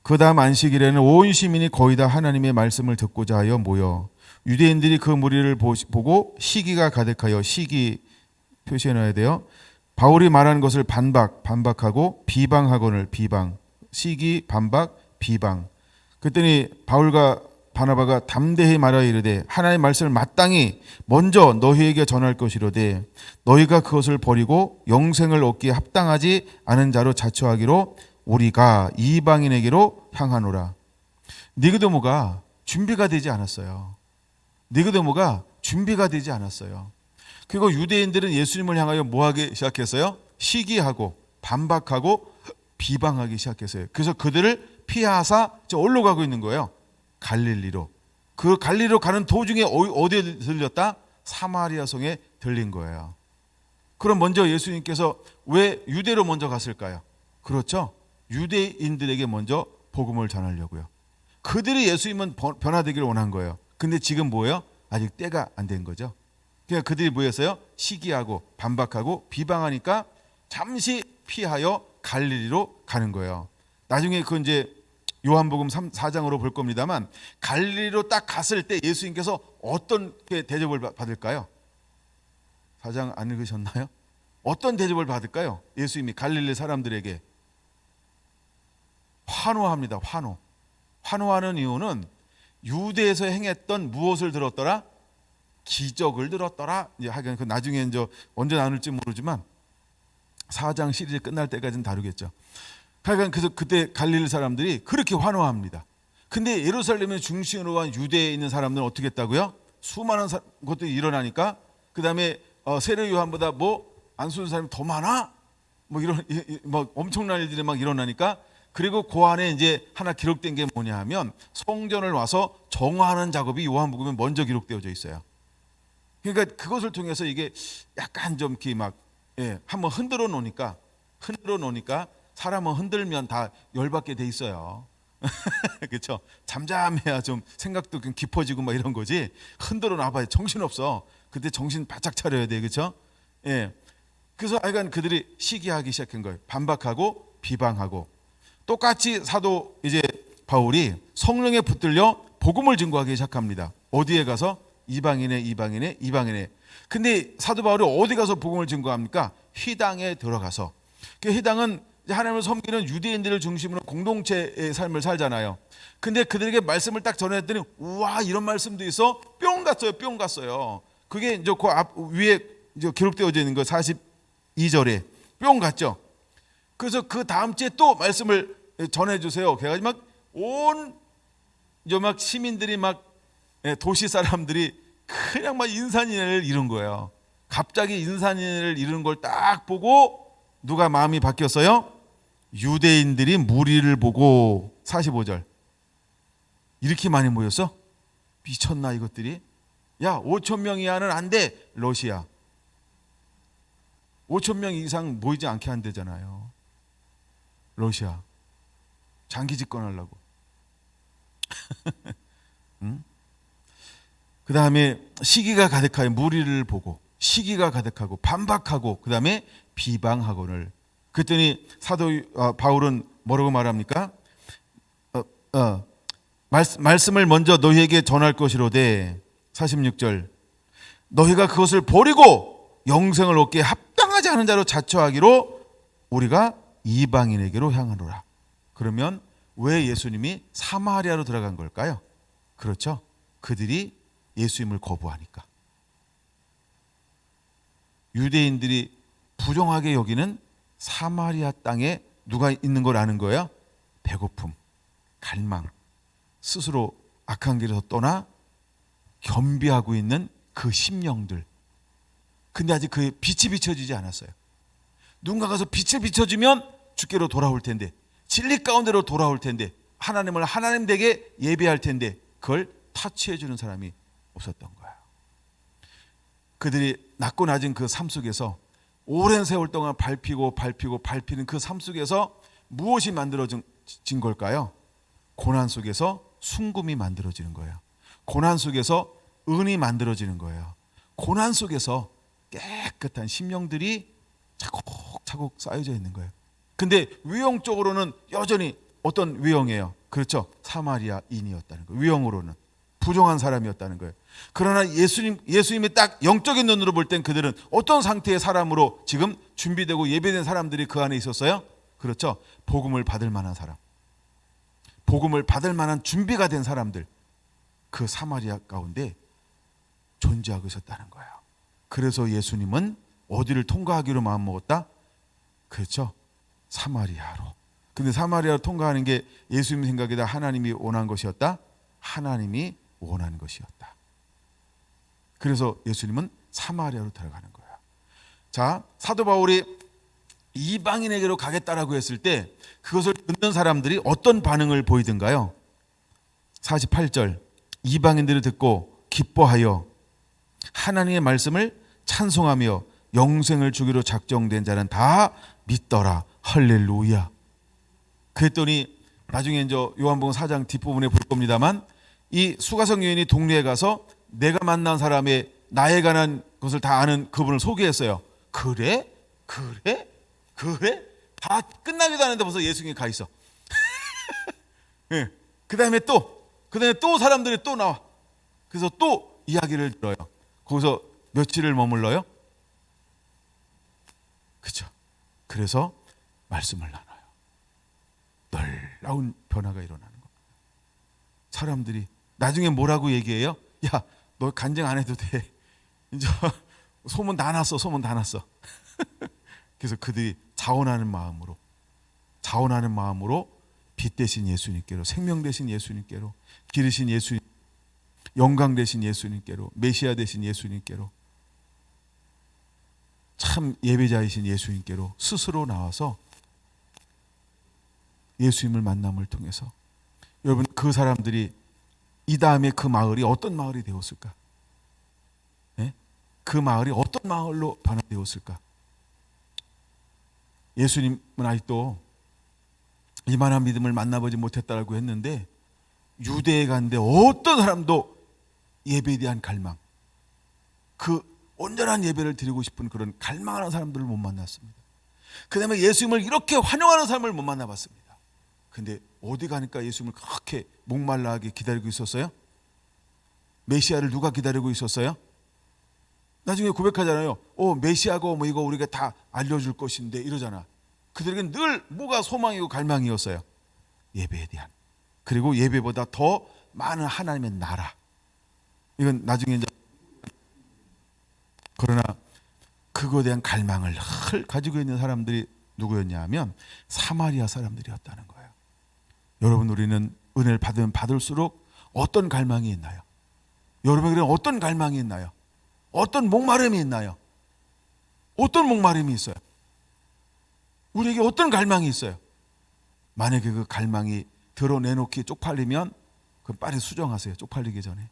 그 다음 안식일에는 온 시민이 거의 다 하나님의 말씀을 듣고자 하여 모여 유대인들이 그 무리를 보고 시기가 가득하여, 시기 표시해 놔야 돼요. 바울이 말하는 것을 반박하고 비방하거늘, 비방, 시기, 반박, 비방. 그랬더니 바울과 바나바가 담대히 말하여 이르되 하나님의 말씀을 마땅히 먼저 너희에게 전할 것이로되 너희가 그것을 버리고 영생을 얻기에 합당하지 않은 자로 자처하기로 우리가 이방인에게로 향하노라. 니고데모가 준비가 되지 않았어요. 니고데모가 준비가 되지 않았어요. 그리고 유대인들은 예수님을 향하여 뭐하기 시작했어요? 시기하고 반박하고 비방하기 시작했어요. 그래서 그들을 피하사 어디로 가고 있는 거예요? 갈릴리로. 그 갈릴리로 가는 도중에 어디에 들렸다? 사마리아 성에 들린 거예요. 그럼 먼저 예수님께서 왜 유대로 먼저 갔을까요? 그렇죠. 유대인들에게 먼저 복음을 전하려고요. 그들이 예수님은 변화되기를 원한 거예요. 근데 지금 뭐예요? 아직 때가 안 된 거죠. 그러니까 그들이 뭐였어요? 시기하고 반박하고 비방하니까 잠시 피하여 갈릴리로 가는 거예요. 나중에 그 이제 요한복음 4장으로 볼 겁니다만, 갈릴리로 딱 갔을 때 예수님께서 어떤 대접을 받을까요? 4장 안 읽으셨나요? 어떤 대접을 받을까요? 예수님이 갈릴리 사람들에게 환호합니다. 환호하는 이유는 유대에서 행했던 무엇을 들었더라? 기적을 들었더라. 이제 하긴 그 나중에 이제 언제 나눌지 모르지만 4장 시리즈 끝날 때까지는 다루겠죠. 하여간 그래서 그때 갈릴리 사람들이 그렇게 환호합니다. 근데 예루살렘의 중심으로 한 유대에 있는 사람들은 어떻게 했다고요? 수많은 것들이 일어나니까 그 다음에 세례 요한보다 뭐 안수는 사람이 더 많아? 뭐 이런 뭐 엄청난 일들이 막 일어나니까, 그리고 그 안에 이제 하나 기록된 게 뭐냐 하면 성전을 와서 정화하는 작업이 요한복음에 먼저 기록되어져 있어요. 그러니까 그것을 통해서 이게 약간 좀 이렇게 막 한번 흔들어 놓으니까 사람은 흔들면 다 열받게 돼 있어요. 그렇죠? 잠잠해야 좀 생각도 좀 깊어지고 막 이런 거지. 흔들어 놔봐야 정신없어. 그때 정신 바짝 차려야 돼. 그렇죠? 예. 그래서 하여간 그들이 시기하기 시작한 거예요. 반박하고 비방하고. 똑같이 사도 이제 바울이 성령에 붙들려 복음을 증거하기 시작합니다. 어디에 가서? 이방인에. 근데 사도 바울이 어디 가서 복음을 증거합니까? 회당에 들어가서. 그 회당은 하나님을 섬기는 유대인들을 중심으로 공동체의 삶을 살잖아요. 근데 그들에게 말씀을 딱 전했더니 우와, 이런 말씀도 있어? 뿅 갔어요. 그게 이제 그 앞 위에 이제 기록되어져 있는 거 42절에 뿅 갔죠. 그래서 그 다음 주에 또 말씀을 전해주세요. 그래가지고 막 시민들이 막 도시 사람들이 그냥 막 인산인해를 이룬 거예요. 갑자기 인산인해를 이루는 걸 딱 보고 누가 마음이 바뀌었어요? 유대인들이 무리를 보고. 45절. 이렇게 많이 모였어? 미쳤나 이것들이? 야, 5천 명 이하는 안 돼. 러시아 5천 명 이상 모이지 않게 한대잖아요. 러시아 장기 집권하려고. 응? 그 다음에 시기가 가득하여 무리를 보고, 시기가 가득하고 반박하고, 그 다음에 비방하고를. 그랬더니 사도 바울은 뭐라고 말합니까? 말씀을 먼저 너희에게 전할 것이로되 46절, 너희가 그것을 버리고 영생을 얻기에 합당하지 않은 자로 자처하기로 우리가 이방인에게로 향하노라. 그러면 왜 예수님이 사마리아로 들어간 걸까요? 그렇죠. 그들이 예수님을 거부하니까. 유대인들이 부정하게 여기는 사마리아 땅에 누가 있는 걸 아는 거예요? 배고픔, 갈망, 스스로 악한 길에서 떠나 겸비하고 있는 그 심령들. 근데 아직 그 빛이 비춰지지 않았어요. 누군가 가서 빛을 비춰주면 주께로 돌아올 텐데, 진리 가운데로 돌아올 텐데, 하나님을 하나님 되게 예배할 텐데 그걸 타치해 주는 사람이 없었던 거예요. 그들이 낮고 낮은 그 삶 속에서 오랜 세월 동안 밟히는 그 삶 속에서 무엇이 만들어진 걸까요? 고난 속에서 순금이 만들어지는 거예요. 고난 속에서 은이 만들어지는 거예요. 고난 속에서 깨끗한 심령들이 차곡차곡 쌓여져 있는 거예요. 근데 외형적으로는 여전히 어떤 외형이에요? 그렇죠. 사마리아인이었다는 거예요. 외형으로는 부정한 사람이었다는 거예요. 그러나 예수님이 딱 영적인 눈으로 볼 땐 그들은 어떤 상태의 사람으로 지금 준비되고 예배된 사람들이 그 안에 있었어요? 그렇죠. 복음을 받을 만한 사람, 복음을 받을 만한 준비가 된 사람들, 그 사마리아 가운데 존재하고 있었다는 거예요. 그래서 예수님은 어디를 통과하기로 마음먹었다? 그렇죠. 사마리아로. 근데 사마리아로 통과하는 게 예수님 생각에다 하나님이 원한 것이었다? 하나님이 원한 것이었다. 그래서 예수님은 사마리아로 들어가는 거예요. 자, 사도 바울이 이방인에게로 가겠다라고 했을 때 그것을 듣는 사람들이 어떤 반응을 보이던가요? 48절, 이방인들이 듣고 기뻐하여 하나님의 말씀을 찬송하며 영생을 주기로 작정된 자는 다 믿더라. 할렐루야. 그랬더니 나중에 이제 요한복음 4장 뒷부분에 볼 겁니다만, 이 수가성 여인이 동네에 가서 내가 만난 사람의 나에 관한 것을 다 아는 그분을 소개했어요. 그래? 다 끝나지도 않은데 벌써 예수님이 가 있어. 예. 그다음에 또 사람들이 또 나와. 그래서 또 이야기를 들어요. 거기서 며칠을 머물러요? 그죠? 그래서 말씀을 나눠요. 놀라운 변화가 일어나는 겁니다. 사람들이 나중에 뭐라고 얘기해요? 야, 너 간증 안 해도 돼. 이제 소문 다 났어. 그래서 그들이 자원하는 마음으로 빛 대신 예수님께로, 생명 대신 예수님께로, 기르신 예수님, 영광 대신 예수님께로, 메시아 대신 예수님께로, 참 예배자이신 예수님께로 스스로 나와서 예수님을 만남을 통해서, 여러분, 그 사람들이 이 다음에 그 마을이 어떤 마을이 되었을까? 예? 그 마을이 어떤 마을로 변화되었을까? 예수님은 아직도 이만한 믿음을 만나보지 못했다라고 했는데, 유대에 갔는데 어떤 사람도 예배에 대한 갈망, 그 온전한 예배를 드리고 싶은 그런 갈망하는 사람들을 못 만났습니다. 그 다음에 예수님을 이렇게 환영하는 사람을 못 만나봤습니다. 근데 어디 가니까 예수님을 그렇게 목말라하게 기다리고 있었어요? 메시아를 누가 기다리고 있었어요? 나중에 고백하잖아요. 메시아가 뭐 이거 우리가 다 알려줄 것인데 이러잖아. 그들에겐 늘 뭐가 소망이고 갈망이었어요? 예배에 대한. 그리고 예배보다 더 많은 하나님의 나라. 이건 나중에 이제, 그러나 그거에 대한 갈망을 늘 가지고 있는 사람들이 누구였냐 하면 사마리아 사람들이었다는 거예요. 여러분, 우리는 은혜를 받으면 받을수록 어떤 갈망이 있나요? 여러분에게는 어떤 갈망이 있나요? 어떤 목마름이 있나요? 어떤 목마름이 있어요? 우리에게 어떤 갈망이 있어요? 만약에 그 갈망이 드러내놓기 쪽팔리면 그럼 빨리 수정하세요. 쪽팔리기 전에.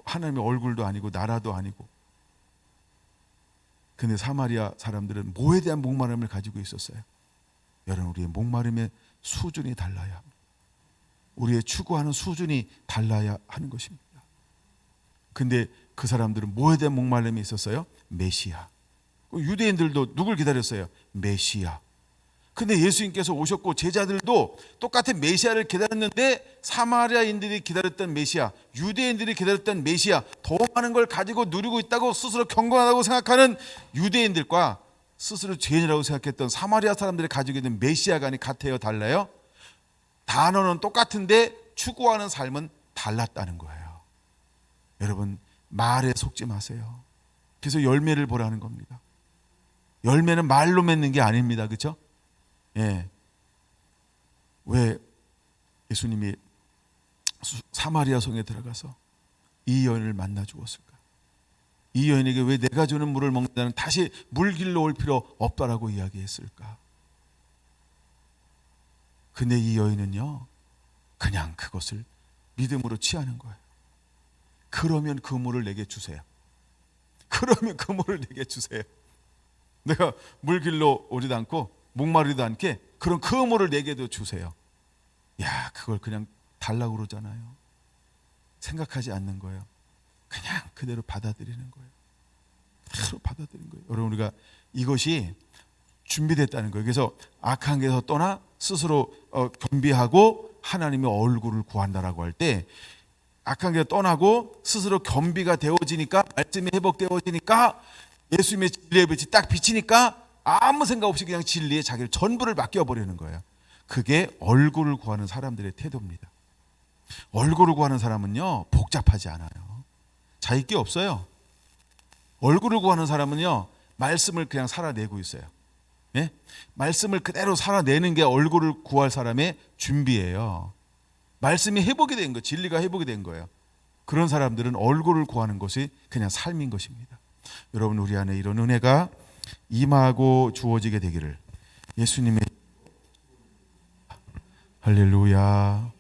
하나님의 얼굴도 아니고 나라도 아니고. 근데 사마리아 사람들은 뭐에 대한 목마름을 가지고 있었어요? 여러분, 우리의 목마름의 수준이 달라야 합니다. 우리의 추구하는 수준이 달라야 하는 것입니다. 근데 그 사람들은 뭐에 대한 목마름이 있었어요? 메시아. 유대인들도 누굴 기다렸어요? 메시아. 근데 예수님께서 오셨고 제자들도 똑같은 메시아를 기다렸는데, 사마리아인들이 기다렸던 메시아, 유대인들이 기다렸던 메시아, 더 많은 걸 가지고 누리고 있다고 스스로 경건하다고 생각하는 유대인들과 스스로 죄인이라고 생각했던 사마리아 사람들이 가지고 있는 메시아가 같아요? 달라요? 단어는 똑같은데 추구하는 삶은 달랐다는 거예요. 여러분, 말에 속지 마세요. 그래서 열매를 보라는 겁니다. 열매는 말로 맺는 게 아닙니다. 그렇죠? 예. 왜 예수님이 사마리아 성에 들어가서 이 여인을 만나 주었을까? 이 여인에게 왜 내가 주는 물을 먹는다는 다시 물길로 올 필요 없다라고 이야기했을까? 근데 이 여인은요, 그냥 그것을 믿음으로 취하는 거예요. 그러면 그 물을 내게 주세요. 그러면 그 물을 내게 주세요. 내가 물길로 오지도 않고 목마르지도 않게 그럼 그 물을 내게도 주세요. 야, 그걸 그냥 달라고 그러잖아요. 생각하지 않는 거예요. 그냥 그대로 받아들이는 거예요. 그대로 받아들이는 거예요. 여러분, 우리가 이것이 준비됐다는 거예요. 그래서 악한 길에서 떠나 스스로 겸비하고 하나님의 얼굴을 구한다라고 할 때, 악한 길에 떠나고 스스로 겸비가 되어지니까, 말씀이 회복되어지니까, 예수님의 진리의 빛이 딱 비치니까 아무 생각 없이 그냥 진리에 자기를 전부를 맡겨버리는 거예요. 그게 얼굴을 구하는 사람들의 태도입니다. 얼굴을 구하는 사람은요, 복잡하지 않아요. 자기 게 없어요. 얼굴을 구하는 사람은요, 말씀을 그냥 살아내고 있어요. 예? 말씀을 그대로 살아내는 게 얼굴을 구할 사람의 준비예요. 말씀이 회복이 된 거예요. 진리가 회복이 된 거예요. 그런 사람들은 얼굴을 구하는 것이 그냥 삶인 것입니다. 여러분, 우리 안에 이런 은혜가 임하고 주어지게 되기를 예수님의 할렐루야.